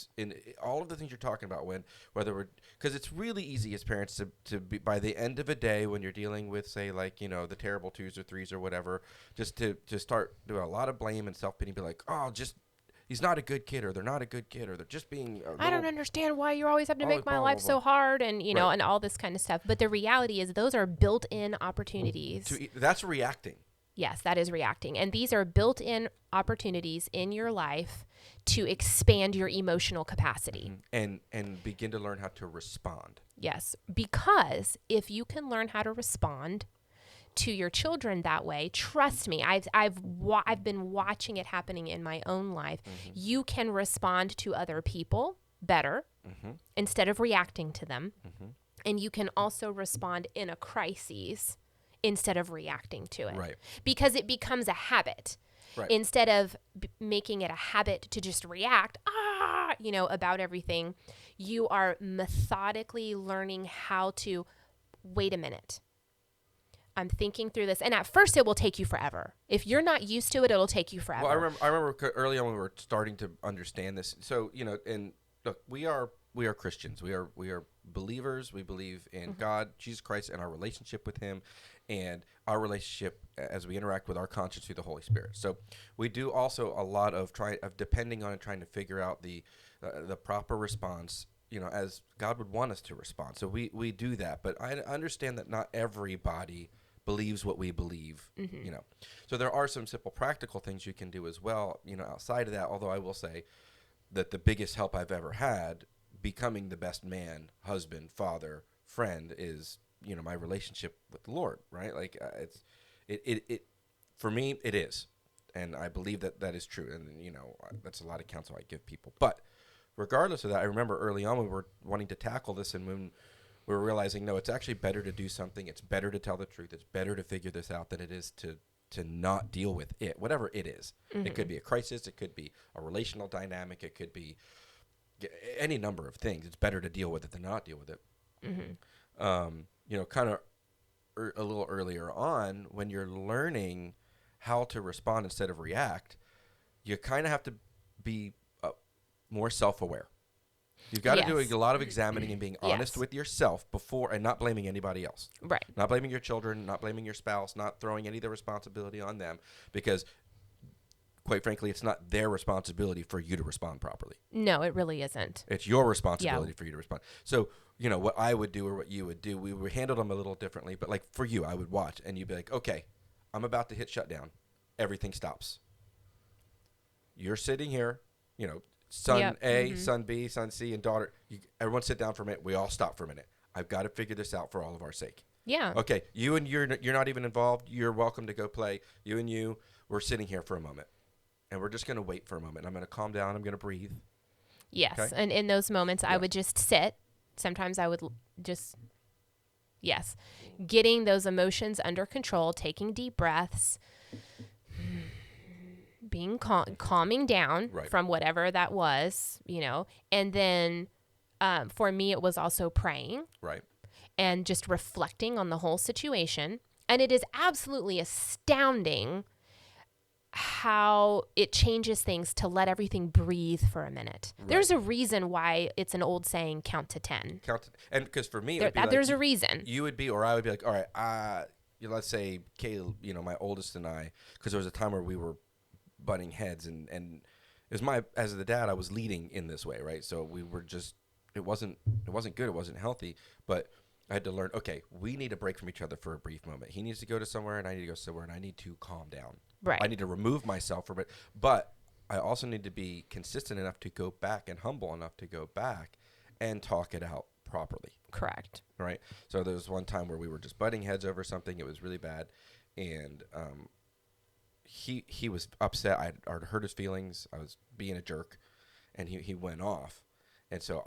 all of the things you're talking about, because it's really easy as parents to be, by the end of a day when you're dealing with, say, like, the terrible 2s or 3s or whatever, just to start doing a lot of blame and self-pity, be like, oh, just he's not a good kid, or they're not a good kid, or they're just being I don't understand why you always have to make my life so hard, and and all this kind of stuff. But the reality is those are built-in opportunities. That's reacting. Yes, that is reacting. And these are built-in opportunities in your life to expand your emotional capacity. And begin to learn how to respond. Yes, because if you can learn how to respond to your children that way, trust me, I've been watching it happening in my own life. You can respond to other people better instead of reacting to them. And you can also respond in a crisis instead of reacting to it. Right. Because it becomes a habit. Right. Instead of making it a habit to just react, about everything, you are methodically learning how to, wait a minute. I'm thinking through this. And at first it will take you forever. If you're not used to it, it'll take you forever. Well, I remember early on when we were starting to understand this. So, and look, we are Christians. We are believers. We believe in God, Jesus Christ, and our relationship with Him, and our relationship as we interact with our conscience through the Holy Spirit. So we do also a lot of depending on and trying to figure out the proper response, as God would want us to respond. So we do that, but I understand that not everybody believes what we believe, So there are some simple practical things you can do as well, outside of that, although I will say that the biggest help I've ever had becoming the best man, husband, father, friend is, my relationship with the Lord, right? Like it for me, it is. And I believe that is true. And, that's a lot of counsel I give people. But regardless of that, I remember early on we were wanting to tackle this, and when we were realizing, no, it's actually better to do something. It's better to tell the truth. It's better to figure this out than it is to not deal with it, whatever it is. It could be a crisis. It could be a relational dynamic. It could be any number of things. It's better to deal with it than not deal with it. Kind of a little earlier on, when you're learning how to respond instead of react, you kind of have to be more self-aware. You've got to do a lot of examining and being honest with yourself before, and not blaming anybody else. Right. Not blaming your children, not blaming your spouse, not throwing any of the responsibility on them, because quite frankly, it's not their responsibility for you to respond properly. No, it really isn't. It's your responsibility for you to respond. So, what I would do or what you would do, we would handle them a little differently. But like for you, I would watch and you'd be like, okay, I'm about to hit shutdown. Everything stops. You're sitting here, son A, son B, son C, and daughter. Everyone sit down for a minute. We all stop for a minute. I've got to figure this out for all of our sake. Yeah. Okay, you're not even involved. You're welcome to go play. We're sitting here for a moment. And we're just going to wait for a moment. I'm going to calm down. I'm going to breathe. Yes. Okay? And in those moments, I would just sit. Sometimes I would just, getting those emotions under control, taking deep breaths, being calming down from whatever that was, And then for me, it was also praying. Right. And just reflecting on the whole situation. And it is absolutely astounding how it changes things to let everything breathe for a minute. Right. There's a reason why it's an old saying, count to 10. And because for me, there's a reason. You would be, or I would be like, all right, let's say Caleb, my oldest and I, because there was a time where we were butting heads, and it was as the dad, I was leading in this way, right? So we were just, it wasn't good, it wasn't healthy, but I had to learn, okay, we need to break from each other for a brief moment. He needs to go to somewhere, and I need to go somewhere, and I need to calm down. Right. I need to remove myself from it, but I also need to be consistent enough to go back and humble enough to go back and talk it out properly. Correct. Right. So there was one time where we were just butting heads over something. It was really bad, and he was upset. I'd hurt his feelings. I was being a jerk, and he went off. And so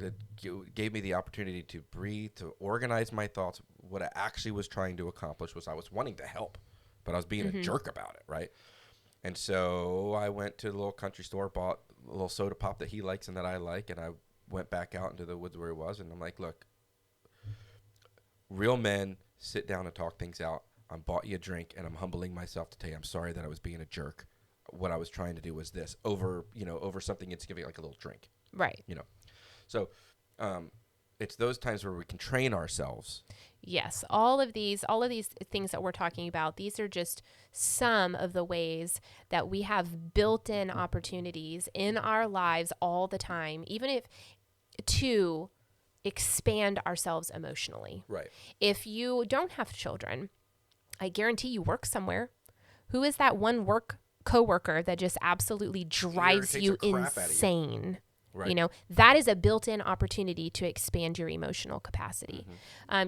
it gave me the opportunity to breathe, to organize my thoughts. What I actually was trying to accomplish was I was wanting to help, but I was being a jerk about it, right? And so I went to the little country store, bought a little soda pop that he likes and that I like, and I went back out into the woods where he was, and I'm like, look, real men sit down and talk things out. I bought you a drink, and I'm humbling myself to tell you I'm sorry that I was being a jerk. What I was trying to do was this, over something insignificant like a little drink. Right. So it's those times where we can train ourselves. Yes. All of these things that we're talking about, these are just some of the ways that we have built-in opportunities in our lives all the time, even if to expand ourselves emotionally. Right. If you don't have children, I guarantee you work somewhere. Who is that one coworker that just absolutely drives you insane? Right. That is a built-in opportunity to expand your emotional capacity.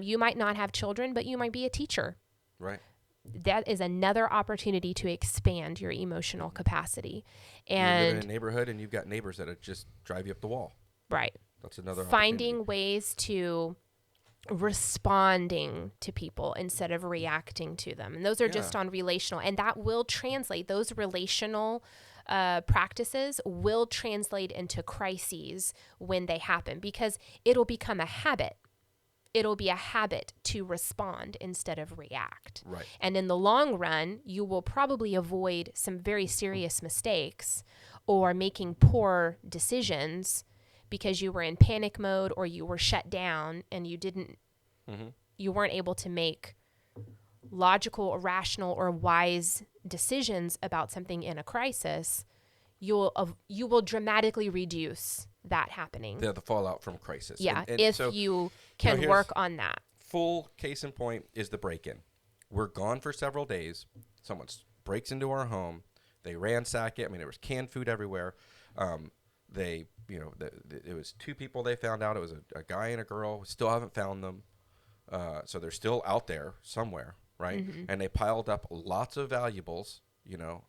You might not have children, but you might be a teacher. Right. That is another opportunity to expand your emotional capacity. And you live in a neighborhood and you've got neighbors that just drive you up the wall. Right. That's another finding ways to responding to people instead of reacting to them. And those are just on relational. And that will translate, those relational practices will translate into crises when they happen, because it'll become a habit. It'll be a habit to respond instead of react. Right. And in the long run, you will probably avoid some very serious mistakes or making poor decisions because you were in panic mode or you were shut down and you weren't able to make logical or rational or wise decisions about something in a crisis, you will dramatically reduce that happening. The fallout from crisis. Yeah, and if so, you can work on that. Full case in point is the break-in. We're gone for several days. Someone breaks into our home. They ransack it. I mean, there was canned food everywhere. It was 2 people they found out. It was a guy and a girl. We still haven't found them. So they're still out there somewhere, right? Mm-hmm. And they piled up lots of valuables,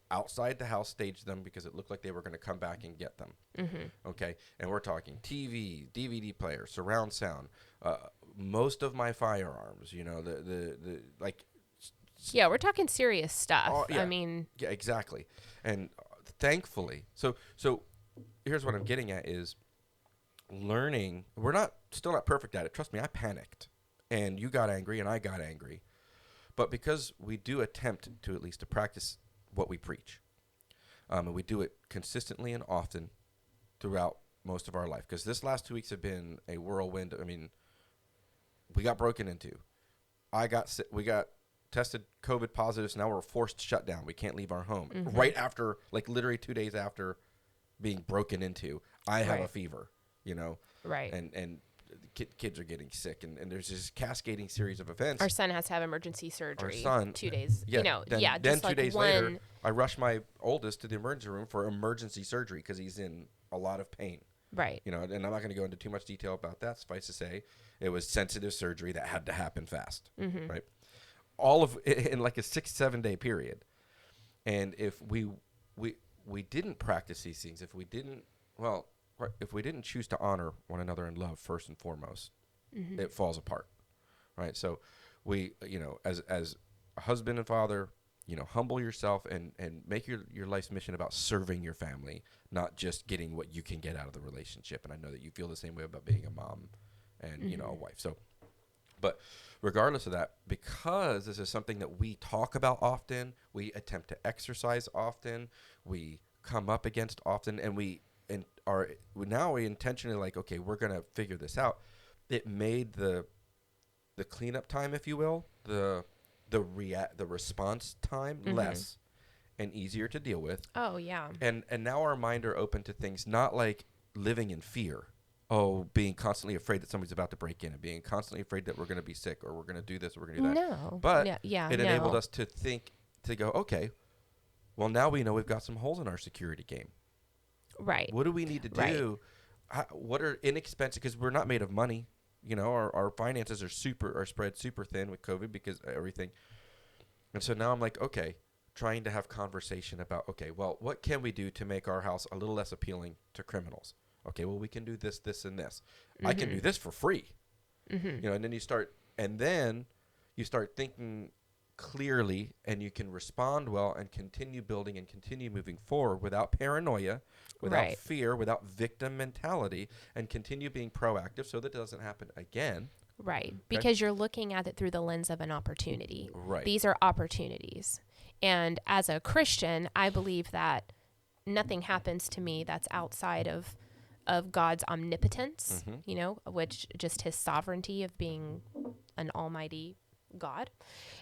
outside the house, staged them because it looked like they were going to come back and get them. Mm-hmm. Okay. And we're talking TV, DVD player, surround sound, most of my firearms, Yeah, we're talking serious stuff. Yeah. I mean, yeah, exactly. And thankfully, so here's what I'm getting at is learning. We're still not perfect at it. Trust me, I panicked and you got angry and I got angry. But because we do attempt to at least to practice what we preach, and we do it consistently and often throughout most of our life, because this last 2 weeks have been a whirlwind. I mean, we got broken into. We got tested COVID positive, so now we're forced shut down. We can't leave our home. Mm-hmm. Right after, like literally 2 days after being broken into, I have a fever, right. And kids are getting sick, and there's this cascading series of events. Our son has to have emergency surgery. Our son, 2 days. Then just 2 like days later, I rushed my oldest to the emergency room for emergency surgery because he's in a lot of pain. Right. And I'm not going to go into too much detail about that. Suffice to say, it was sensitive surgery that had to happen fast. Mm-hmm. Right. All of in like a 6-7 day period. And if we didn't practice these things, if we didn't choose to honor one another in love first and foremost, mm-hmm. it falls apart. Right. So we, as a husband and father, humble yourself and make your life's mission about serving your family, not just getting what you can get out of the relationship. And I know that you feel the same way about being a mom and, mm-hmm. a wife. So, but regardless of that, because this is something that we talk about often, we attempt to exercise often, we come up against often, and we intentionally like, okay, we're going to figure this out. It made the cleanup time, if you will, the response time mm-hmm. less and easier to deal with. Oh, yeah. And now our mind are open to things not like living in fear. Oh, being constantly afraid that somebody's about to break in and being constantly afraid that we're going to be sick or we're going to do this or we're going to do that. No. But it enabled us to think, to go, okay, well, now we know we've got some holes in our security game. Right. What do we need to do? What are inexpensive? Because we're not made of money. Our finances are spread super thin with COVID because of everything. And so now I'm like, okay, trying to have conversation about, okay, well, what can we do to make our house a little less appealing to criminals? Okay, well, we can do this, this, and this. Mm-hmm. I can do this for free. Mm-hmm. And then you start thinking clearly, and you can respond well and continue building and continue moving forward without paranoia, without fear, without victim mentality, and continue being proactive so that it doesn't happen again. Right, okay? Because you're looking at it through the lens of an opportunity. Right. These are opportunities. And as a Christian, I believe that nothing happens to me that's outside of God's omnipotence, mm-hmm. Which just his sovereignty of being an almighty God.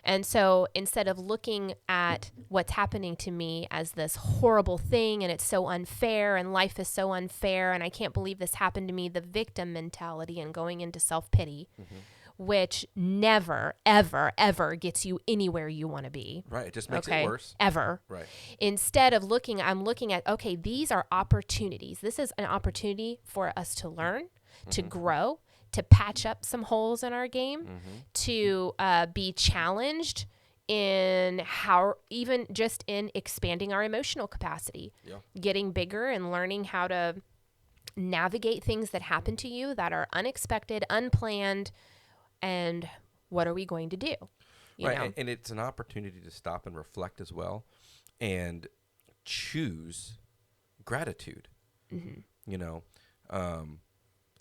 And so instead of looking at what's happening to me as this horrible thing and it's so unfair and life is so unfair and I can't believe this happened to me, the victim mentality and going into self-pity, mm-hmm. which never, ever, ever gets you anywhere you want to be. Right. It just makes it worse. Ever. Right. Instead of I'm looking at, okay, these are opportunities. This is an opportunity for us to learn, mm-hmm. to grow, to patch up some holes in our game, mm-hmm. to be challenged in even just in expanding our emotional capacity, getting bigger and learning how to navigate things that happen to you that are unexpected, unplanned, and what are we going to do? You know? And it's an opportunity to stop and reflect as well and choose gratitude. Mm-hmm.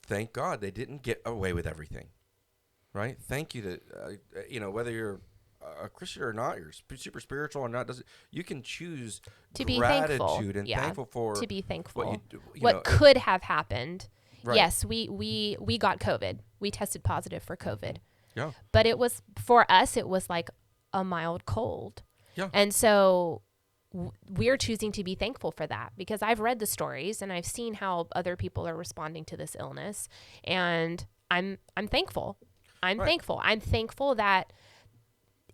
Thank God they didn't get away with everything, right? Thank you to, whether you're a Christian or not, you're super spiritual or not, you can choose to gratitude and thankful for to be thankful. what you do, what could have happened Right. Yes, we got COVID. We tested positive for COVID. Yeah. But it was, for us, it was like a mild cold. Yeah. And so we're choosing to be thankful for that, because I've read the stories and I've seen how other people are responding to this illness, and I'm thankful. I'm Right. thankful. I'm thankful that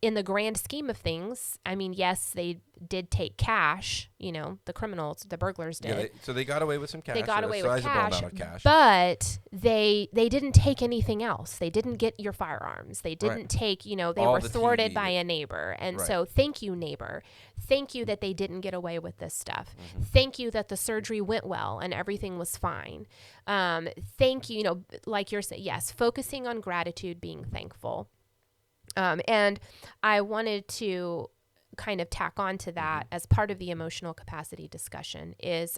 in the grand scheme of things, I mean, yes, they did take cash, the criminals, the burglars did. Yeah, so they got away with some cash. They got away with sizable cash, amount of cash. but they didn't take anything else. They didn't get your firearms. They didn't take, they All were the thwarted TV by a neighbor. And Right. so thank you, neighbor. Thank you that they didn't get away with this stuff. Thank you that the surgery went well and everything was fine. Thank you, like you're saying, yes, focusing on gratitude, being thankful. And I wanted to kind of tack on to that as part of the emotional capacity discussion is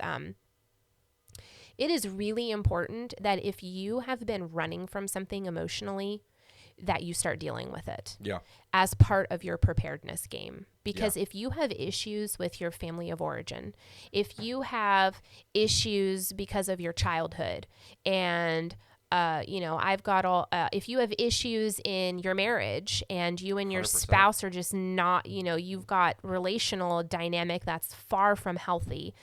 it is really important that if you have been running from something emotionally, that you start dealing with it as part of your preparedness game. Because if you have issues with your family of origin, if you have issues because of your childhood, and I've got if you have issues in your marriage and you and your 100%. spouse are just not, you've got relational dynamic that's far from healthy.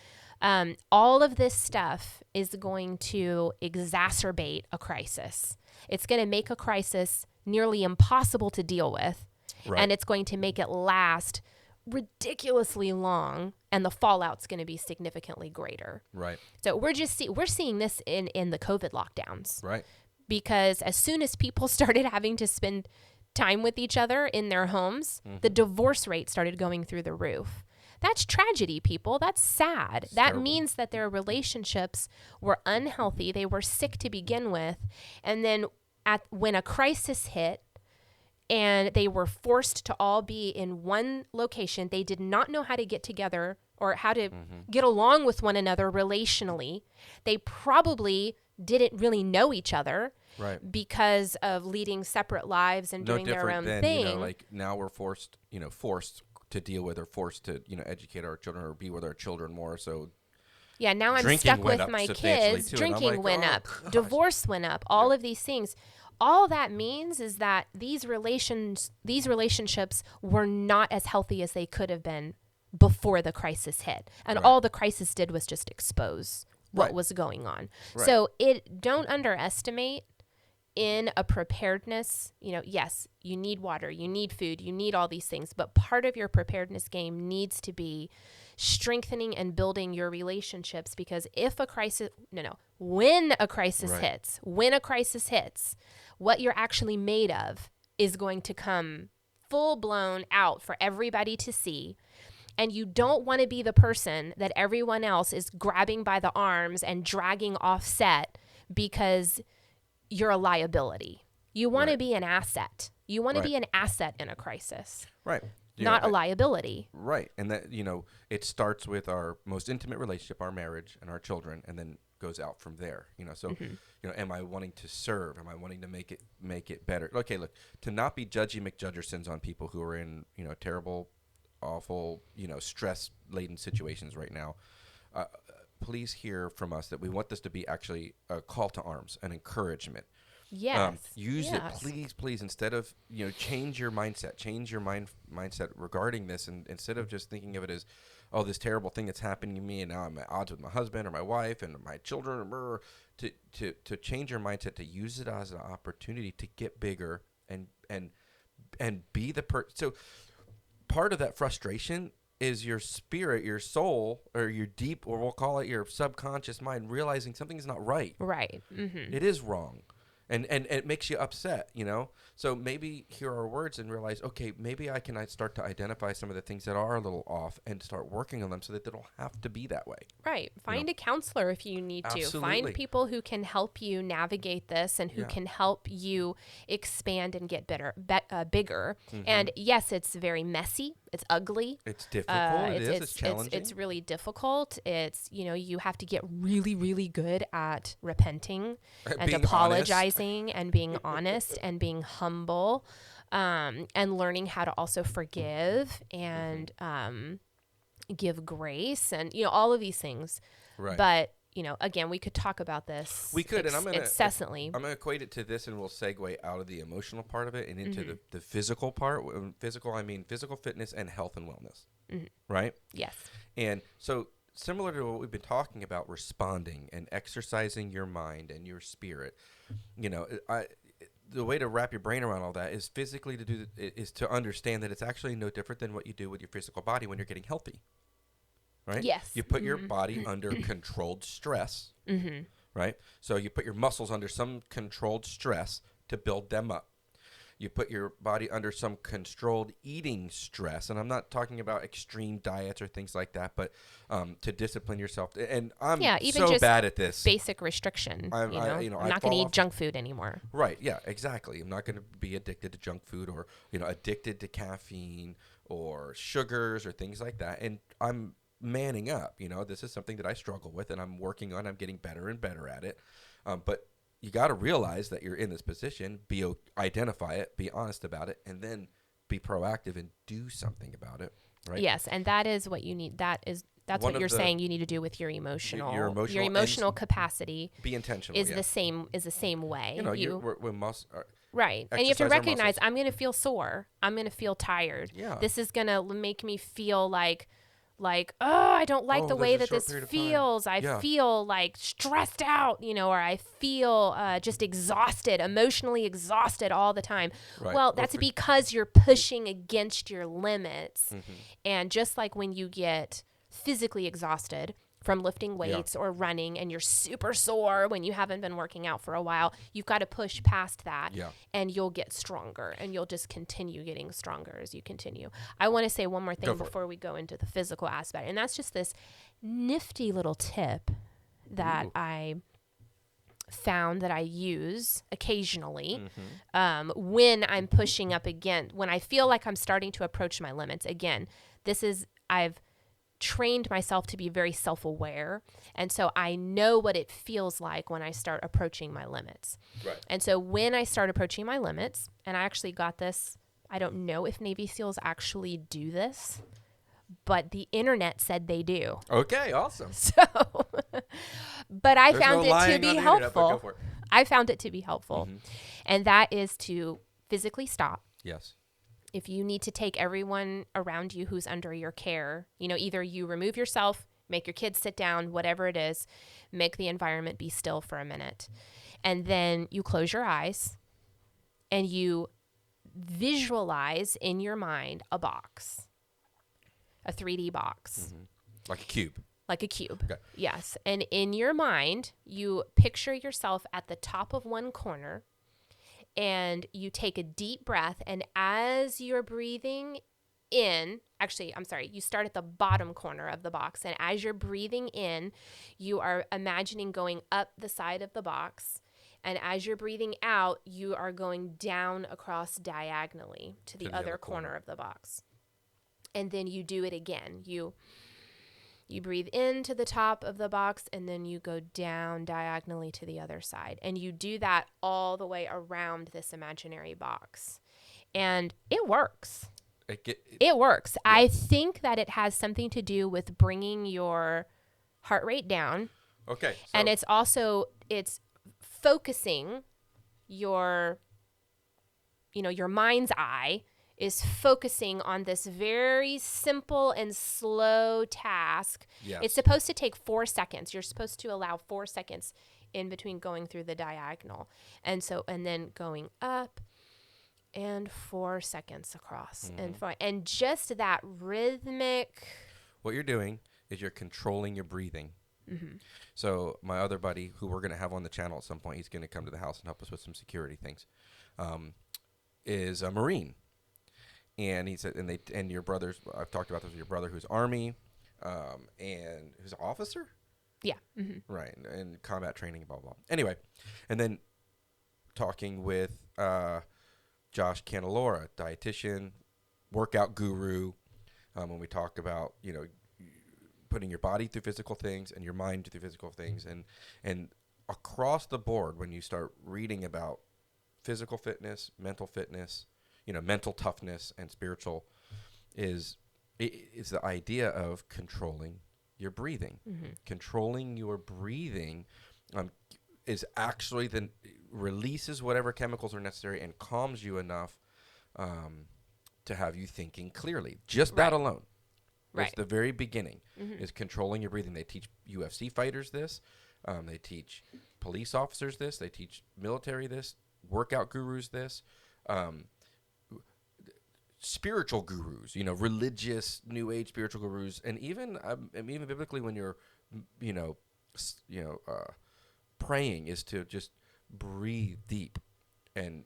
All of this stuff is going to exacerbate a crisis. It's going to make a crisis nearly impossible to deal with. Right. And it's going to make it last ridiculously long, and the fallout's going to be significantly greater. Right. So we're seeing this in the COVID lockdowns. Right. Because as soon as people started having to spend time with each other in their homes, the divorce rate started going through the roof. That's tragedy, people. That's sad. That terrible. means that their relationships were unhealthy. They were sick to begin with. And then when a crisis hit, and they were forced to all be in one location, they did not know how to get together or how to get along with one another relationally. They probably didn't really know each other because of leading separate lives and doing their own thing. Like now we're forced to deal with, or forced to, educate our children or be with our children more. So yeah, now I'm drinking stuck went with up my substantially kids. too, and I'm Drinking like, went oh, up. gosh. Divorce went up. All of these things. All that means is that these relationships were not as healthy as they could have been before the crisis hit. And all the crisis did was just expose what was going on. Right. So don't underestimate in a preparedness, yes, you need water, you need food, you need all these things, but part of your preparedness game needs to be strengthening and building your relationships, because when a crisis hits, what you're actually made of is going to come full blown out for everybody to see. And you don't want to be the person that everyone else is grabbing by the arms and dragging off set because you're a liability. You want to be an asset. You want to be an asset in a crisis. Right. Not a liability. Right. And that, it starts with our most intimate relationship, our marriage and our children, and then goes out from there. So, am I wanting to serve? Am I wanting to make it better? Okay, look, to not be judgy McJudgersons on people who are in, terrible, awful, stress-laden situations right now. Please hear from us that we want this to be actually a call to arms, an encouragement. Yes. Use it, please, instead of, change your mindset, mindset regarding this. And instead of just thinking of it as, oh, this terrible thing that's happening to me, and now I'm at odds with my husband or my wife and my children, to change your mindset, to use it as an opportunity to get bigger and be the person. So part of that frustration is your spirit, your soul, or your deep, or we'll call it your subconscious mind, realizing something's not right. Right. Mm-hmm. It is wrong. And it makes you upset, So maybe hear our words and realize, okay, maybe I can start to identify some of the things that are a little off and start working on them so that they don't have to be that way. Right. Find a counselor if you need to. Absolutely. Find people who can help you navigate this and who can help you expand and get bigger. And yes, it's very messy. It's ugly. It's difficult. It's challenging. It's really difficult. It's, you have to get really, really good at repenting and apologizing and being honest and being humble, and learning how to also forgive and give grace and, all of these things. Right. But again, we could talk about this. We could, and I'm going to incessantly. I'm going to equate it to this, and we'll segue out of the emotional part of it and into the physical part. Physical, I mean physical fitness and health and wellness, right? Yes. And so similar to what we've been talking about, responding and exercising your mind and your spirit, the way to wrap your brain around all that is physically is to understand that it's actually no different than what you do with your physical body when you're getting healthy. Right? Yes. You put your body under controlled stress, right? So you put your muscles under some controlled stress to build them up. You put your body under some controlled eating stress, and I'm not talking about extreme diets or things like that, but to discipline yourself. And I'm even so just bad at this. Basic restriction. I'm not going to eat junk food anymore. Right? Yeah, exactly. I'm not going to be addicted to junk food or addicted to caffeine or sugars or things like that. And I'm manning up. This is something that I struggle with, and I'm working on. I'm getting better and better at it. But you got to realize that you're in this position, identify it, be honest about it, and then be proactive and do something about it, right? Yes, and that is what you need. That's what you're saying you need to do with your emotional capacity. Be intentional. Is the same way. We must. Right. And you have to recognize, I'm going to feel sore. I'm going to feel tired. Yeah. This is going to make me feel like, I don't like the way that this feels. I feel like stressed out, or I feel just exhausted, emotionally exhausted all the time. Right. Well, that's because you're pushing against your limits. And just like when you get physically exhausted from lifting weights or running and you're super sore when you haven't been working out for a while, you've got to push past that and you'll get stronger, and you'll just continue getting stronger as you continue. I want to say one more thing before we go into the physical aspect, and that's just this nifty little tip that I found that I use occasionally when I'm pushing up again, when I feel like I'm starting to approach my limits. Again, I've trained myself to be very self-aware, and so I know what it feels like when I start approaching my limits. Right. And so when I start approaching my limits, and I actually got this, I don't know if Navy SEALs actually do this, but the internet said they do. Okay, awesome. So, but I found it to be helpful. I found it to be helpful, and that is to physically stop. Yes. If you need to take everyone around you who's under your care, either you remove yourself, make your kids sit down, whatever it is, make the environment be still for a minute. And then you close your eyes and you visualize in your mind a box, a 3D box. Like a cube. Like a cube. Okay. Yes. And in your mind, you picture yourself at the top of one corner, and you take a deep breath, and as you're breathing in, you start at the bottom corner of the box, and as you're breathing in, you are imagining going up the side of the box, and as you're breathing out, you are going down across diagonally to the other corner of the box. And then you do it again. You breathe into the top of the box, and then you go down diagonally to the other side. And you do that all the way around this imaginary box. And it works. It works. Yeah. I think that it has something to do with bringing your heart rate down. Okay. And it's focusing your mind's eye is focusing on this very simple and slow task. Yes. It's supposed to take 4 seconds. You're supposed to allow 4 seconds in between going through the diagonal. And then going up and 4 seconds across and just that rhythmic. What you're doing is you're controlling your breathing. So my other buddy, who we're going to have on the channel at some point, he's going to come to the house and help us with some security things, is a Marine. And he said, and your brothers, I've talked about this with your brother who's Army, and who's an officer? Yeah. Right. And combat training, blah, blah. Anyway, and then talking with Josh Canalora, dietitian, workout guru, when we talk about, putting your body through physical things and your mind through physical things. And across the board, when you start reading about physical fitness, mental fitness, mental toughness and spiritual is the idea of controlling your breathing. Controlling your breathing is actually then releases whatever chemicals are necessary and calms you enough to have you thinking clearly. Just that alone. That's the very beginning is controlling your breathing. They teach UFC fighters this. They teach police officers this. They teach military this. Workout gurus this. Spiritual gurus, religious, new age spiritual gurus, and even biblically, when you're, praying, is to just breathe deep, and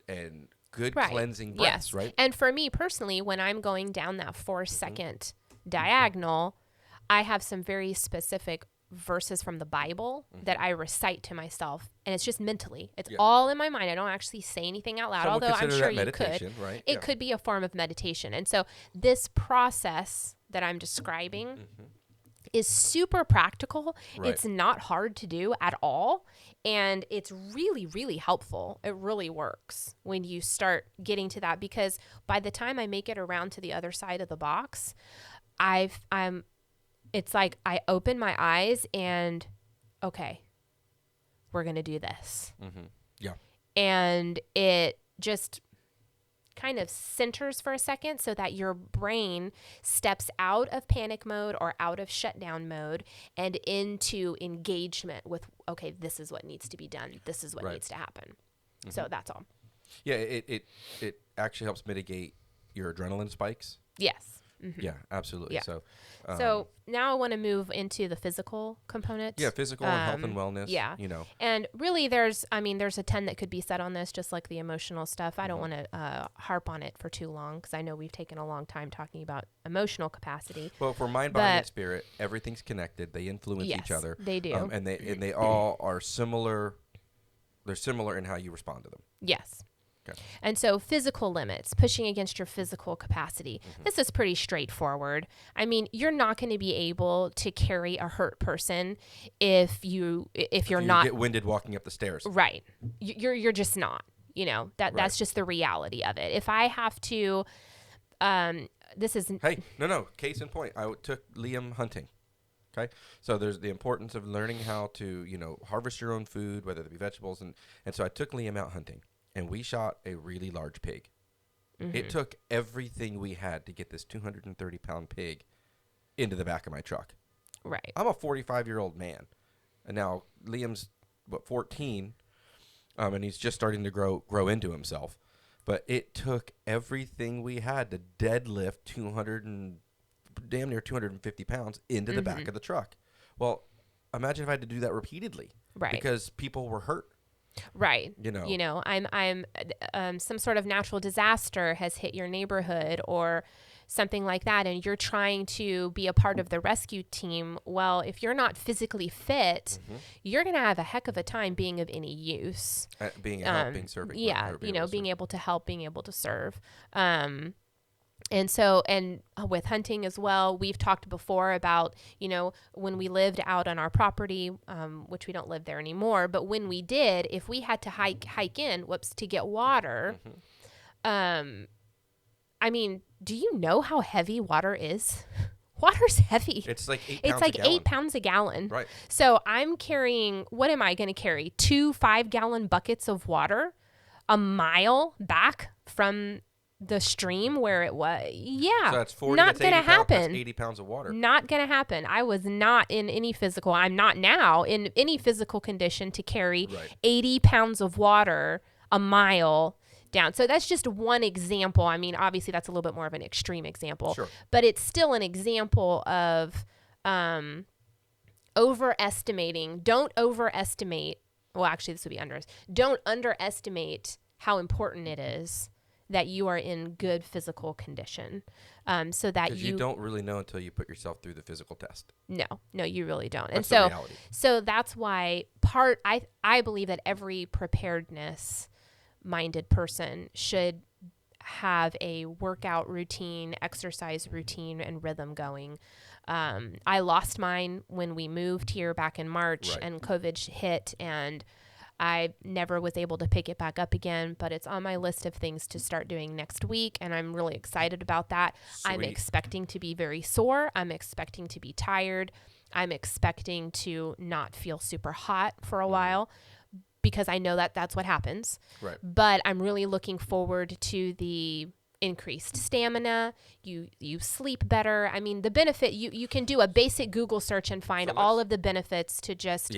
good cleansing breaths, right? And for me personally, when I'm going down that 4-second diagonal, I have some very specific verses from the Bible that I recite to myself, and it's just mentally. It's all in my mind. I don't actually say anything out loud, Some although I'm sure you could. Right? It could be a form of meditation. And so this process that I'm describing is super practical. Right. It's not hard to do at all, and it's really, really helpful. It really works when you start getting to that, because by the time I make it around to the other side of the box, it's like I open my eyes and, okay, we're going to do this. Yeah. And it just kind of centers for a second so that your brain steps out of panic mode or out of shutdown mode and into engagement with, okay, this is what needs to be done. This is what needs to happen. So that's all. Yeah, it actually helps mitigate your adrenaline spikes. Yes. Yeah, absolutely. Yeah. So now I want to move into the physical component. Yeah, physical and health and wellness. Yeah. And really there's a ton that could be said on this, just like the emotional stuff. I don't want to harp on it for too long, because I know we've taken a long time talking about emotional capacity. Well, for mind, body, and spirit, everything's connected. They influence each other. They do. And they all are similar. They're similar in how you respond to them. Yes. Okay. And so physical limits, pushing against your physical capacity. This is pretty straightforward. I mean, you're not going to be able to carry a hurt person if you're not get winded walking up the stairs. Right. You're just not, that's just the reality of it. If I have to, Hey, no. Case in point, I took Liam hunting. Okay. So there's the importance of learning how to, harvest your own food, whether it be vegetables. And so I took Liam out hunting. And we shot a really large pig. It took everything we had to get this 230-pound pig into the back of my truck. Right. I'm a 45-year-old man. And now Liam's, 14, and he's just starting to grow into himself. But it took everything we had to deadlift damn near 250 pounds into the back of the truck. Well, imagine if I had to do that repeatedly. Right. Because people were hurt. Right. I'm some sort of natural disaster has hit your neighborhood or something like that, and you're trying to be a part of the rescue team. Well, if you're not physically fit, you're going to have a heck of a time being of any use. Being serving. Yeah. Being able to help, being able to serve. And with hunting as well, we've talked before about, when we lived out on our property, which we don't live there anymore, but when we did, if we had to hike in, to get water, do you know how heavy water is? Water's heavy. It's like 8 pounds It's like a gallon. 8 pounds a gallon. Right. So I'm carrying, what am I going to carry? 2 5-gallon buckets of water a mile back from the stream where it was. Yeah. So that's 40. Not going to happen. That's 80 pounds of water. Not going to happen. I was not in any physical, I'm not now in any physical condition to carry 80 pounds of water a mile down. So that's just one example. I mean, obviously that's a little bit more of an extreme example, but it's still an example of overestimating. Don't overestimate. Well, actually this would be don't underestimate how important it is that you are in good physical condition, so that you don't really know until you put yourself through the physical test. No, you really don't. That's and the reality. So that's why I believe that every preparedness minded person should have a workout routine, exercise routine, and rhythm going. I lost mine when we moved here back in March, and COVID hit, and I never was able to pick it back up again, but it's on my list of things to start doing next week, and I'm really excited about that. Sweet. I'm expecting to be very sore. I'm expecting to be tired. I'm expecting to not feel super hot for a while because I know that that's what happens. Right. But I'm really looking forward to the increased stamina. You sleep better. I mean, the benefit, you can do a basic Google search and find all of the benefits to just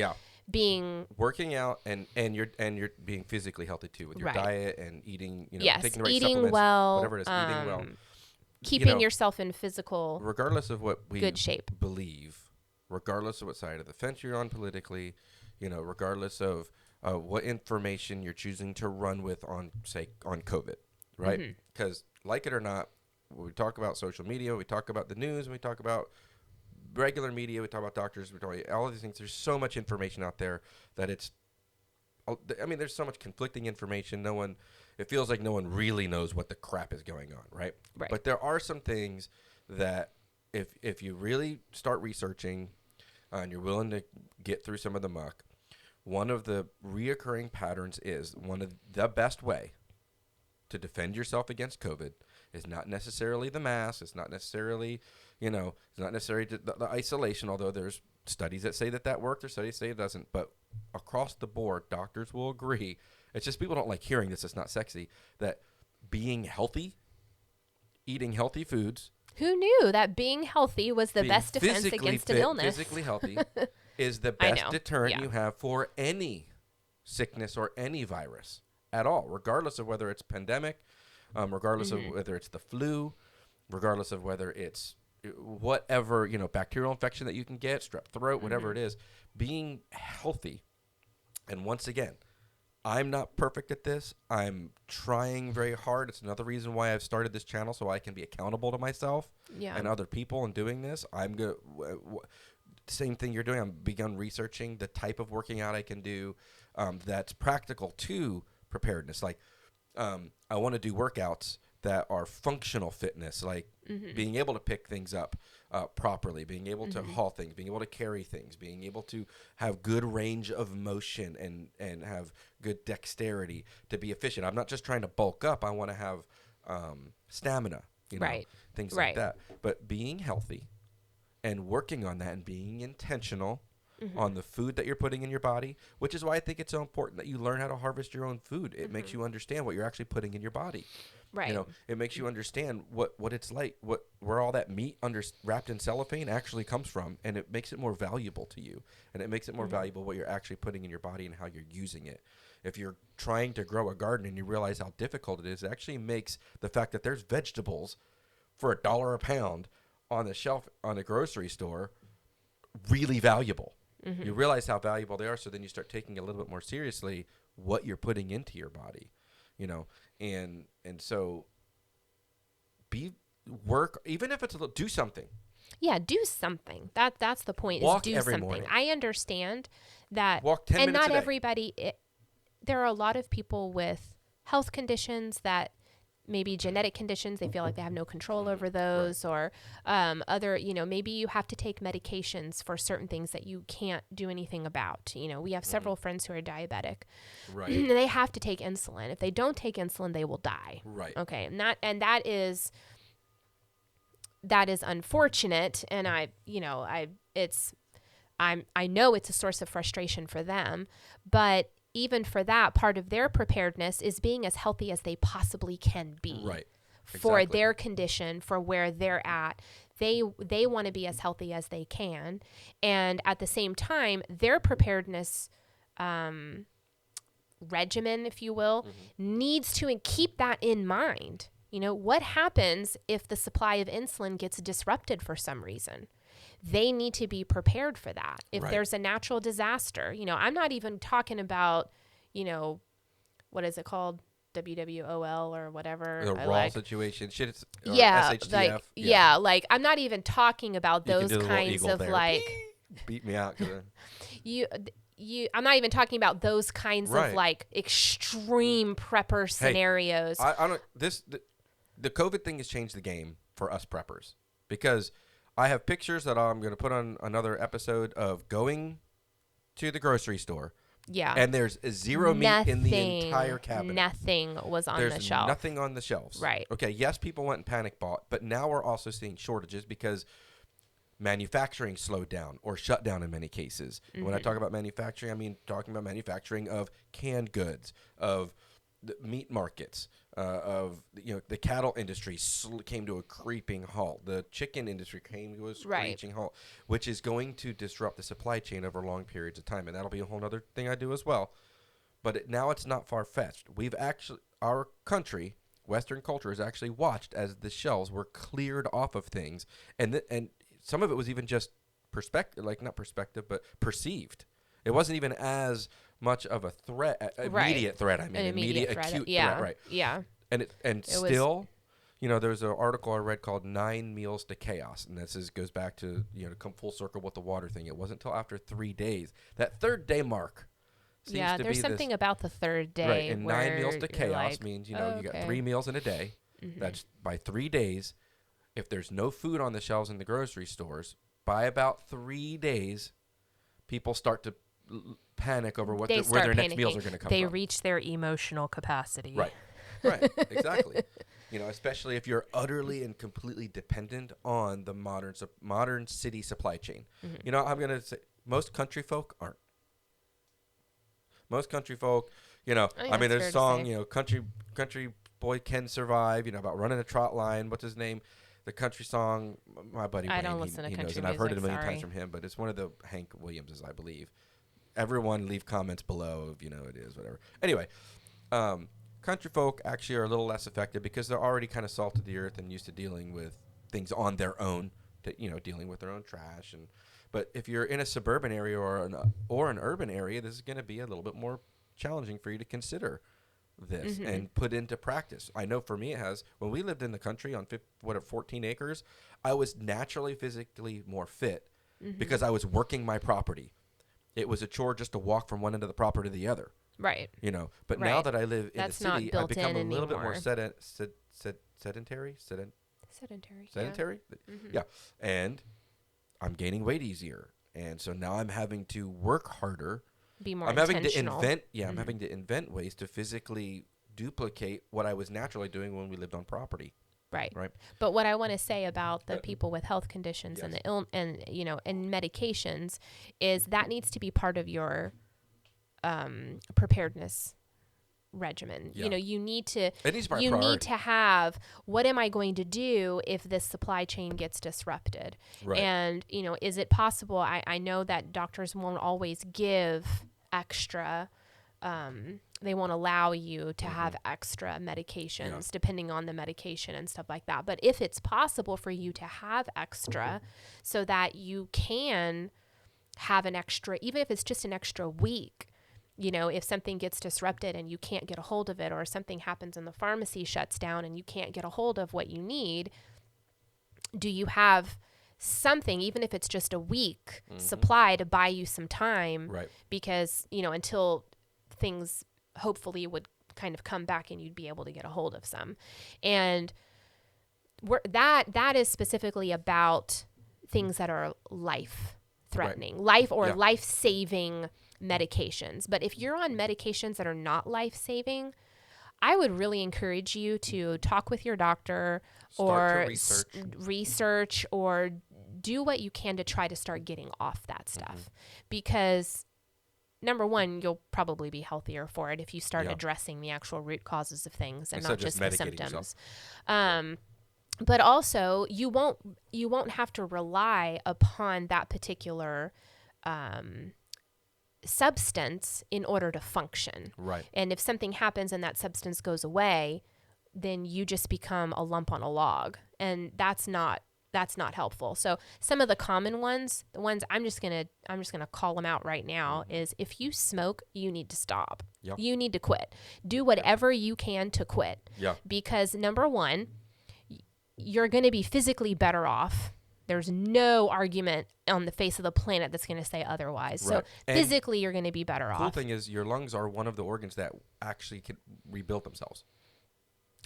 being working out and you're being physically healthy too with your diet and eating, taking the right eating supplements, well, whatever it is, eating well, keeping yourself in physical regardless of what we good shape believe, regardless of what side of the fence you're on politically, regardless of what information you're choosing to run with on COVID, right? Because like it or not, when we talk about social media, we talk about the news, and we talk about regular media, we talk about doctors, we talk about all of these things. There's so much information out there that there's so much conflicting information. It feels like no one really knows what the crap is going on, right? But there are some things that if you really start researching and you're willing to get through some of the muck, one of the reoccurring patterns is one of the best way to defend yourself against COVID is not necessarily the mask. It's not necessarily, it's not necessarily the isolation, although there's studies that say that works. There's studies that say it doesn't. But across the board, doctors will agree. It's just people don't like hearing this. It's not sexy. That being healthy, eating healthy foods. Who knew that being healthy was the best defense against an illness? Physically healthy is the best deterrent you have for any sickness or any virus at all, regardless of whether it's pandemic, regardless of whether it's the flu, regardless of whether it's whatever, bacterial infection that you can get, strep throat, whatever it is, being healthy. And once again, I'm not perfect at this. I'm trying very hard. It's another reason why I've started this channel, so I can be accountable to myself and other people in doing this. I'm going to same thing you're doing. I've begun researching the type of working out I can do that's practical to preparedness. Like I want to do workouts that are functional fitness, like being able to pick things up properly, being able to haul things, being able to carry things, being able to have good range of motion and have good dexterity to be efficient. I'm not just trying to bulk up. I want to have stamina, things like that. But being healthy and working on that and being intentional on the food that you're putting in your body, which is why I think it's so important that you learn how to harvest your own food. It makes you understand what you're actually putting in your body. Right. It makes you understand what it's like, where all that meat wrapped in cellophane actually comes from, and it makes it more valuable to you, and it makes it more valuable what you're actually putting in your body and how you're using it. If you're trying to grow a garden and you realize how difficult it is, it actually makes the fact that there's vegetables for $1 a pound on the shelf on a grocery store really valuable. You realize how valuable they are, so then you start taking a little bit more seriously what you're putting into your body, and so work, even if it's do something. Yeah, do something. That's the point. Walk is do every something. morning. I understand that. Walk 10 and minutes not a day. everybody. There are a lot of people with health conditions that. Maybe genetic conditions, they feel like they have no control over those, or other, maybe you have to take medications for certain things that you can't do anything about. We have several friends who are diabetic. Right. They have to take insulin. If they don't take insulin, they will die. Right. Okay. And that is unfortunate. And I know it's a source of frustration for them, but even for that, part of their preparedness is being as healthy as they possibly can be. Right. For their condition, for where they're at. They want to be as healthy as they can. And at the same time, their preparedness regimen, if you will, needs to keep that in mind. What happens if the supply of insulin gets disrupted for some reason? They need to be prepared for that. If there's a natural disaster, I'm not even talking about, what is it called? WWOL or whatever. The raw situation. Shit, it's SHTF. I'm not even talking about those kinds of there. Beat me out. I'm not even talking about those kinds of extreme prepper scenarios. The COVID thing has changed the game for us preppers, because I have pictures that I'm going to put on another episode of going to the grocery store. Yeah. And there's zero meat in the entire cabinet. Nothing was on the shelf. There's nothing on the shelves. Right. Okay, yes, people went and panic bought, but now we're also seeing shortages because manufacturing slowed down or shut down in many cases. And when I talk about manufacturing, I mean talking about manufacturing of canned goods, of the meat markets, of the cattle industry came to a creeping halt. The chicken industry came to a screeching halt, which is going to disrupt the supply chain over long periods of time, and that'll be a whole other thing I do as well. But now it's not far-fetched. Our country, Western culture, has actually watched as the shelves were cleared off of things, and some of it was even just not perspective, but perceived. It wasn't even as much of a threat, immediate threat. I mean, immediate acute threat, right? Yeah. And still, there's an article I read called 9 Meals to Chaos, and this goes back to to come full circle with the water thing. It wasn't until after 3 days, that third day mark. There's something about the third day. Right, and 9 Meals to Chaos means you got 3 meals in a day. That's by 3 days. If there's no food on the shelves in the grocery stores, by about 3 days, people start to panic over where their next meals are going to come from. They reach their emotional capacity. Right, exactly. Especially if you're utterly and completely dependent on the modern city supply chain. I'm going to say most country folk aren't. Most country folk, there's a song, country boy can survive, about running a trot line. What's his name? The country song, my buddy Wayne, don't listen to country knows, and I've heard it a million times from him, but it's one of the Hank Williams's, I believe. Everyone leave comments below if it is, whatever. Anyway, country folk actually are a little less affected because they're already kind of salt of the earth and used to dealing with things on their own, dealing with their own trash. But if you're in a suburban area or an urban area, this is going to be a little bit more challenging for you to consider this and put into practice. I know for me it has. When we lived in the country on 14 acres, I was naturally physically more fit because I was working my property. It was a chore just to walk from one end of the property to the other. Right. But now that I live in That's the city, I've become a little bit more anymore. sedentary. Sedentary. Yeah. And I'm gaining weight easier. And so now I'm having to work harder. Be more I'm intentional. I'm having to invent ways to physically duplicate what I was naturally doing when we lived on property. Right. Right. But what I want to say about the people with health conditions and and medications is that needs to be part of your preparedness regimen. Yeah. You need to need to have, what am I going to do if this supply chain gets disrupted? Right. And is it possible? I know that doctors won't always give extra they won't allow you to have extra medications depending on the medication and stuff like that. But if it's possible for you to have extra so that you can have an extra, even if it's just an extra week, if something gets disrupted and you can't get a hold of it, or something happens and the pharmacy shuts down and you can't get a hold of what you need, do you have something, even if it's just a week supply, to buy you some time? Right. Because, until things hopefully would kind of come back and you'd be able to get a hold of some. And that is specifically about things that are life-threatening, life-saving medications. But if you're on medications that are not life-saving, I would really encourage you to talk with your doctor or research or do what you can to try to start getting off that stuff. Because number one, you'll probably be healthier for it if you start addressing the actual root causes of things and not just the symptoms. But also, you won't have to rely upon that particular substance in order to function. Right. And if something happens and that substance goes away, then you just become a lump on a log, and that's not helpful. So some of the common ones, the ones I'm just gonna call them out right now, is if you smoke, you need to stop. Yeah. You need to quit. Do whatever you can to quit. Yeah. Because number one, you're going to be physically better off. There's no argument on the face of the planet that's going to say otherwise. Right. So physically, you're going to be better off. The cool thing is your lungs are one of the organs that actually can rebuild themselves.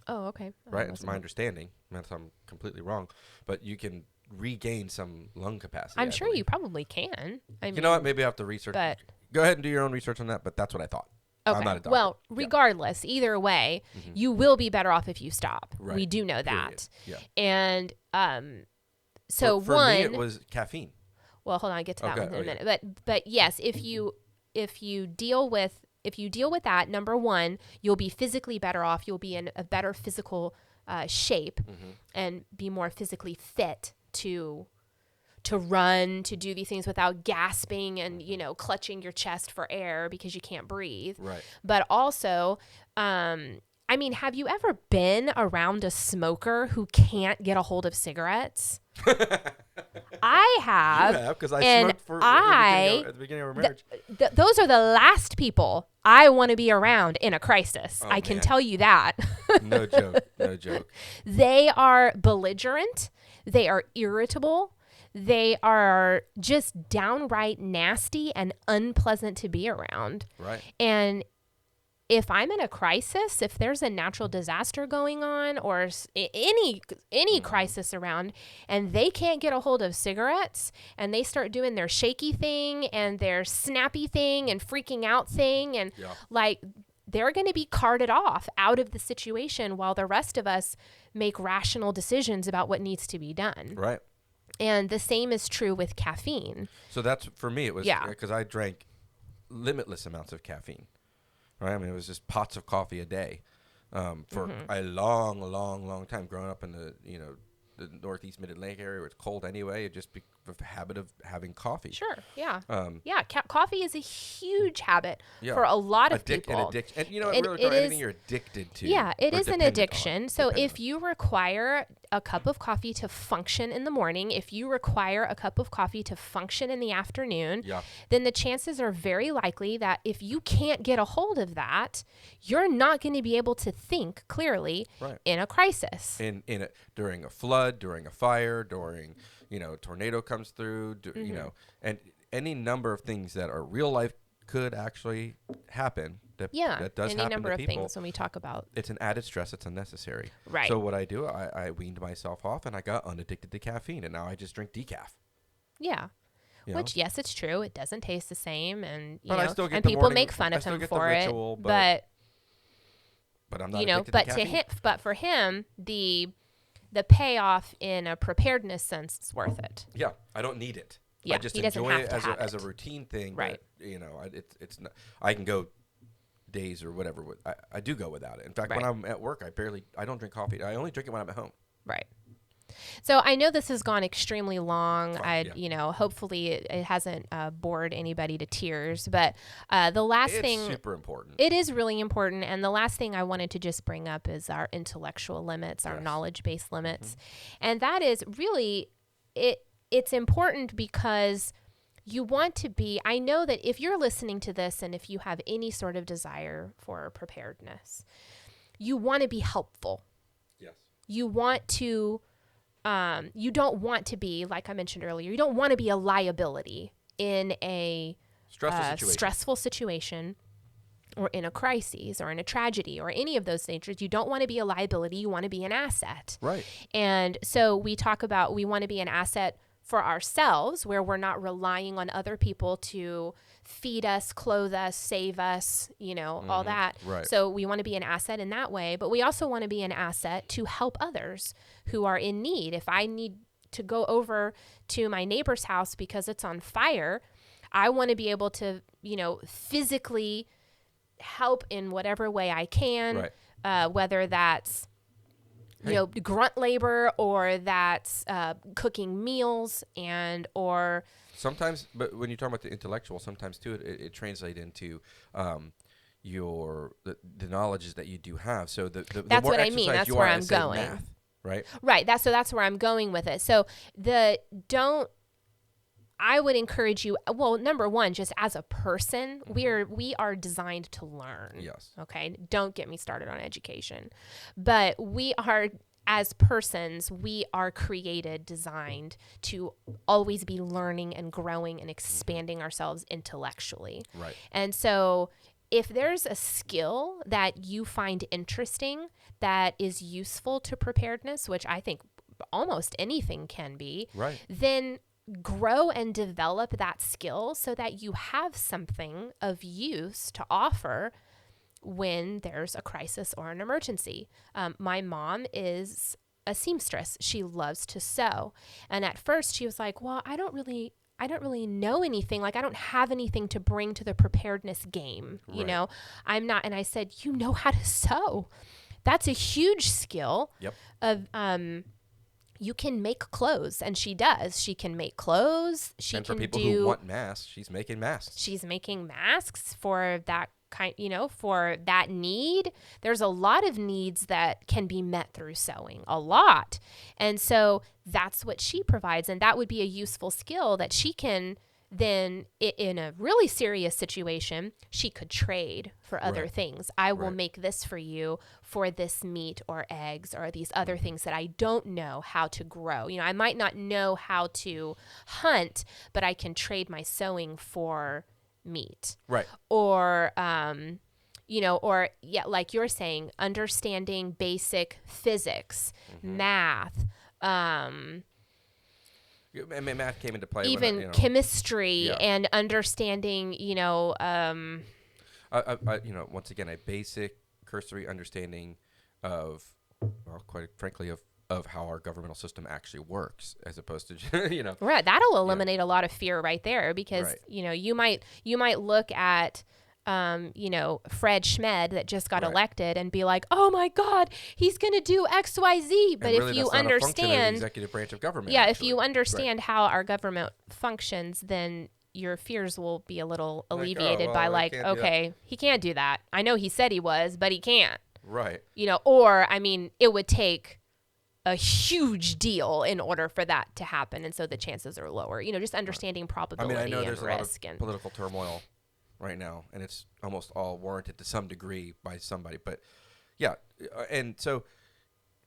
Oh, okay. Right? It's my understanding. Unless I'm completely wrong. But you can regain some lung capacity. I'm sure you probably can. You know what? Maybe I have to research. But go ahead and do your own research on that, but that's what I thought. Okay. I'm not a doctor. Well, regardless, either way, you will be better off if you stop. Right. We do know that. Yeah. And So for one, me, it was caffeine. well, hold on, I'll get to that Okay. one in a minute. But yes, if you deal with that, number one, you'll be physically better off. You'll be in a better physical shape and be more physically fit to run, to do these things without gasping and, clutching your chest for air because you can't breathe. Right. But also, have you ever been around a smoker who can't get a hold of cigarettes? I have. You have, because I and smoked at the beginning of our marriage. Those are the last people I want to be around in a crisis. Oh, I can man. tell you that. No joke. No joke. They are belligerent. They are irritable. They are just downright nasty and unpleasant to be around. Right. And if I'm in a crisis, if there's a natural disaster going on or any crisis around, and they can't get a hold of cigarettes, and they start doing their shaky thing and their snappy thing and freaking out thing, and they're going to be carted off out of the situation while the rest of us make rational decisions about what needs to be done. Right. And the same is true with caffeine. So that's, for me, it was because I drank limitless amounts of caffeine. Right. I mean, it was just pots of coffee a day for a long, long, long time. Growing up in the Northeast Mid-Atlantic area where it's cold anyway, it just be a habit of having coffee. Sure. Yeah. Coffee is a huge habit for a lot of people. Addiction. And anything you're addicted to. Yeah, it is an addiction. So if you you require a cup of coffee to function in the morning, if you require a cup of coffee to function in the afternoon, then the chances are very likely that if you can't get a hold of that, you're not going to be able to think clearly in a crisis. During a flood, during a fire, during a tornado comes through, and any number of things that are real life could actually happen. That does any happen number to of people. things when we talk about. It's an added stress. It's unnecessary. Right. So what I do, I weaned myself off, and I got unaddicted to caffeine, and now I just drink decaf. Yeah. Which, yes, it's true. It doesn't taste the same, and I still get and the people morning, make fun I of still him get for the ritual, it. But I'm not addicted to caffeine. But for him, the payoff in a preparedness sense is worth it. Yeah, I don't need it. Yeah, I just he doesn't enjoy have it to have as a it. routine thing. Right. That, it's not. I can go days or whatever. I do go without it. In fact, when I'm at work, I don't drink coffee. I only drink it when I'm at home. Right. So I know this has gone extremely long. Hopefully it hasn't bored anybody to tears. But the last thing, it's super important. It is really important. And the last thing I wanted to just bring up is our intellectual limits, our knowledge-based limits, and that is really it's important because you want to be. I know that if you're listening to this and if you have any sort of desire for preparedness, you want to be helpful. Yes. You want to. You don't want to be, like I mentioned earlier, you don't want to be a liability in a stressful situation or in a crisis or in a tragedy or any of those natures. You don't want to be a liability. You want to be an asset. Right. And so we talk about we want to be an asset for ourselves where we're not relying on other people to feed us, clothe us, save us, all that. Right. So we want to be an asset in that way, but we also want to be an asset to help others who are in need. If I need to go over to my neighbor's house because it's on fire, I want to be able to, physically help in whatever way I can, whether that's grunt labor or that's cooking meals or sometimes, but when you talk about the intellectual, sometimes too, it translates into the knowledges that you do have. So the that's more what I mean. That's where I'm going. Math, right. Right. That's where I'm going with it. So I would encourage you. Well, number one, just as a person, we are designed to learn. Yes. Okay. Don't get me started on education, but we are. As persons, we are designed to always be learning and growing and expanding ourselves intellectually. Right. And so if there's a skill that you find interesting that is useful to preparedness, which I think almost anything can be, then grow and develop that skill so that you have something of use to offer when there's a crisis or an emergency. My mom is seamstress. She loves to sew. And at first she was like, well, I don't really know anything. Like, I don't have anything to bring to the preparedness game. You Right. know, I'm not. And I said, you know how to sew. That's a huge skill. Yep. Of, you can make clothes, and she does. She can make clothes. She And for can people do. who want masks, she's making masks. She's making masks for that kind, for that need. There's a lot of needs that can be met through sewing, a lot. And so that's what she provides. And that would be a useful skill that she can then, in a really serious situation, she could trade for other Right. things. I will Right. make this for you for this meat or eggs or these other things that I don't know how to grow. I might not know how to hunt, but I can trade my sewing for meat. Right. Or, like you're saying, understanding basic physics, math, I mean, math came into play. even chemistry, Yeah. and understanding, Once again, a basic cursory understanding of, well, quite frankly, of how our governmental system actually works, as opposed to, right. That'll eliminate a lot of fear right there, because, Right. you might look at, Fred Schmed that just got Right. elected and be like, oh my God, he's going to do X, Y, Z. But And if really, you that's not a function of the understand, executive branch of government. yeah, if actually. you Right. understand how our government functions, then your fears will be a little Like, oh, alleviated well, by I like, can't do that. okay, he can't do that. I know he said he was, but he can't. Right. Or, it would take a huge deal in order for that to happen. And so the chances are lower, just understanding probability I know and there's a lot of risk. And political turmoil right now, and it's almost all warranted to some degree by somebody. But yeah, and so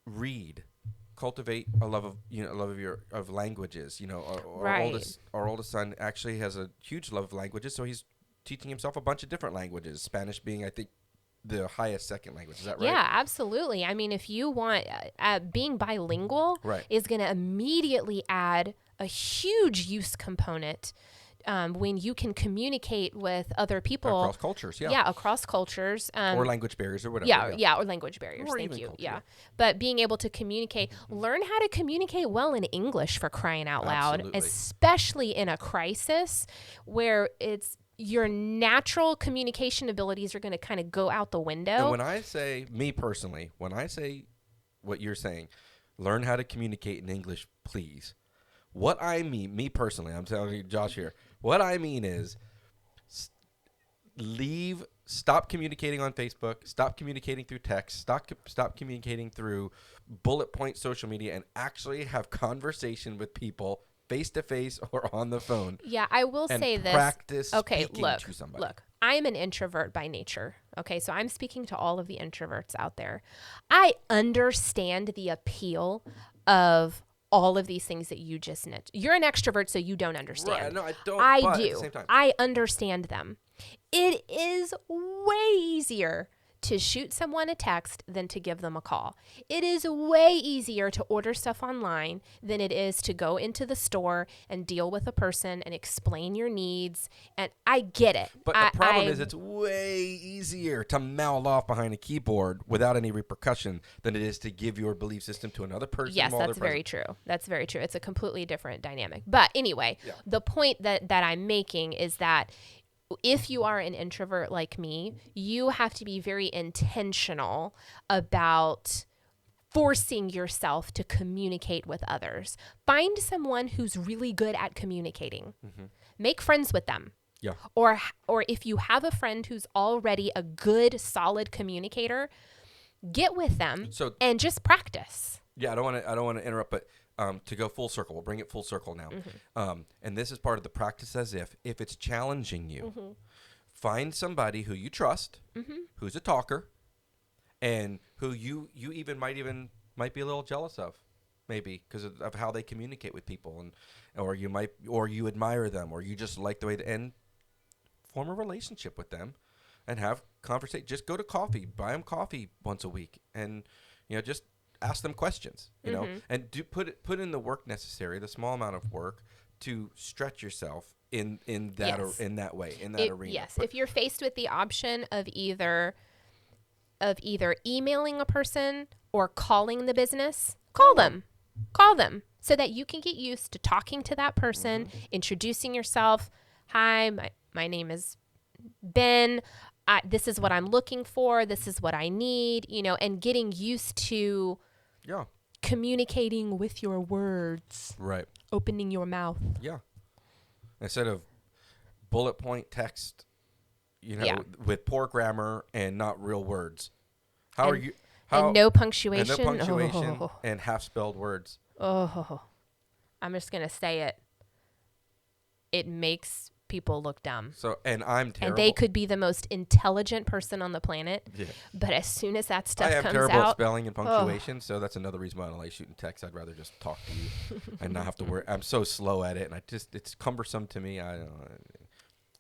read, cultivate a love of languages. Our Right. oldest son actually has a huge love of languages, so he's teaching himself a bunch of different languages. Spanish being, I think, the highest second language. Is that right? Yeah, absolutely. If you want, being bilingual Right. is going to immediately add a huge use component when you can communicate with other people. Across cultures, yeah. Yeah, across cultures. Or language barriers or whatever. Yeah, or language barriers. Or Thank even you. culture, Yeah. yeah. But being able to communicate, learn how to communicate well in English, for crying out loud, Absolutely. especially in a crisis where your natural communication abilities are going to kind of go out the window. And when I say, me personally, when I say what you're saying, learn how to communicate in English, please. What I mean, me personally, I'm telling you, Josh here, what I mean is stop communicating on Facebook, stop communicating through text, stop communicating through bullet point social media, and actually have conversation with people face to face or on the phone. Yeah, I will and say this. practice Okay, speaking to somebody. look. I'm an introvert by nature. Okay, so I'm speaking to all of the introverts out there. I understand the appeal of all of these things that you just mentioned. You're an extrovert, so you don't understand. Right, no, I don't. I but do. At the same time. I understand them. It is way easier to shoot someone a text than to give them a call. It is way easier to order stuff online than it is to go into the store and deal with a person and explain your needs. And I get it. But the problem is it's way easier to mouth off behind a keyboard without any repercussion than it is to give your belief system to another person. Yes, while that's they're very present. true. That's very true. It's a completely different dynamic. But anyway, Yeah. the point that I'm making is that if you are an introvert like me, you have to be very intentional about forcing yourself to communicate with others. Find someone who's really good at communicating. Make friends with them. Yeah. Or if you have a friend who's already a good, solid communicator, get with them So and just practice. yeah, I don't want to interrupt, but to go full circle, we'll bring it full circle now. And this is part of the practice as if it's challenging you, find somebody who you trust, who's a talker, and who you even might be a little jealous of, maybe because of how they communicate with people, or you admire them, or you just like the way and form a relationship with them, and have conversation. Just go to coffee, buy them coffee once a week, and just ask them questions, and put in the work necessary, the small amount of work to stretch yourself in that Yes. in that way, in that arena. Yes, But- if you're faced with the option of either emailing a person or calling the business, Call them so that you can get used to talking to that person, introducing yourself. Hi, my name is Ben. This is what I'm looking for. This is what I need, and getting used to communicating with your words. Right. Opening your mouth. Yeah. Instead of bullet point text, with poor grammar and not real words. And no punctuation. And no punctuation and half-spelled words. Oh, I'm just going to say it. It makes people look dumb. So, and I'm terrible. And they could be the most intelligent person on the planet. Yeah. But as soon as that stuff comes out. I am terrible at spelling and punctuation, so that's another reason why I don't like shooting text. I'd rather just talk to you and not have to worry. I'm so slow at it, and it's cumbersome to me.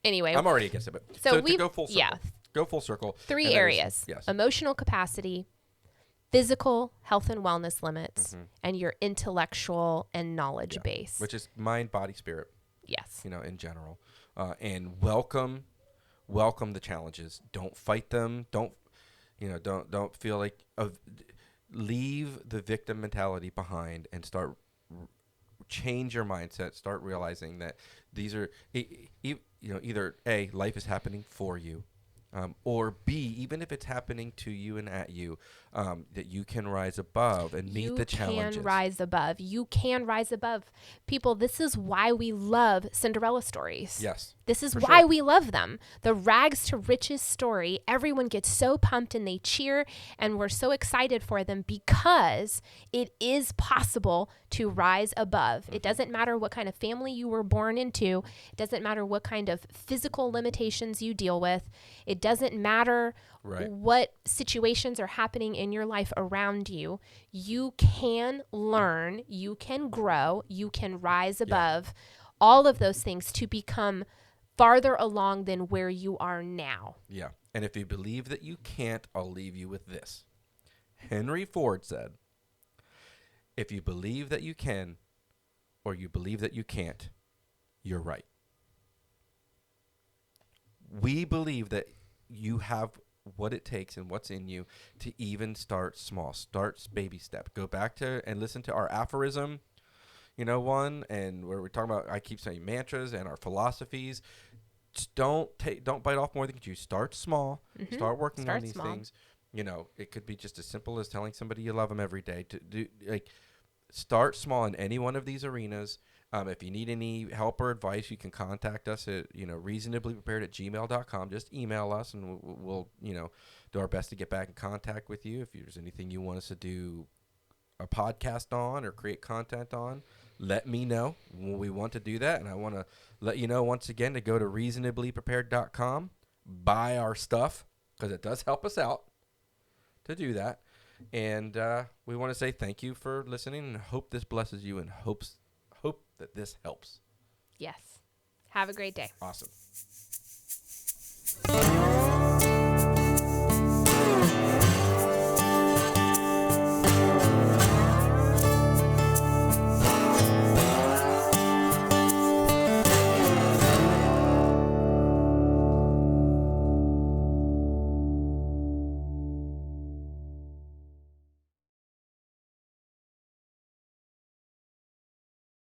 Anyway. I'm already against it. But so to go full circle. Yeah. Go full circle. 3 areas. Yes. Emotional capacity, physical health and wellness limits, and your intellectual and knowledge base. Which is mind, body, spirit. Yes. In general. And welcome the challenges. Don't fight them. Don't feel like leave the victim mentality behind and start change your mindset. Start realizing that these are either A, life is happening for you, or B, even if it's happening to you and at you, that you can rise above and meet the challenges. You can rise above. People, this is why we love Cinderella stories. Yes. This is why we love them. The rags to riches story, everyone gets so pumped and they cheer, and we're so excited for them because it is possible to rise above. It doesn't matter what kind of family you were born into. It doesn't matter what kind of physical limitations you deal with. It doesn't matter what situations are happening in your life around you. You can learn, you can grow, you can rise above all of those things to become farther along than where you are now. Yeah. And if you believe that you can't, I'll leave you with this. Henry Ford said, if you believe that you can or you believe that you can't, you're right. We believe that you have what it takes and what's in you to even start small. Start baby step. Go back to and listen to our aphorism, one, and where we're talking about, I keep saying mantras and our philosophies. Just don't bite off more than you. Start small. Start working on these things. It could be just as simple as telling somebody you love them every day. To do start small in any one of these arenas. If you need any help or advice, you can contact us at reasonablyprepared@gmail.com. Just email us, and we'll do our best to get back in contact with you. If there's anything you want us to do a podcast on or create content on, let me know. We want to do that, and I want to let you know once again to go to reasonablyprepared.com, buy our stuff, because it does help us out to do that. And we want to say thank you for listening, and hope this blesses you, and hope that this helps. Yes. Have a great day. Awesome.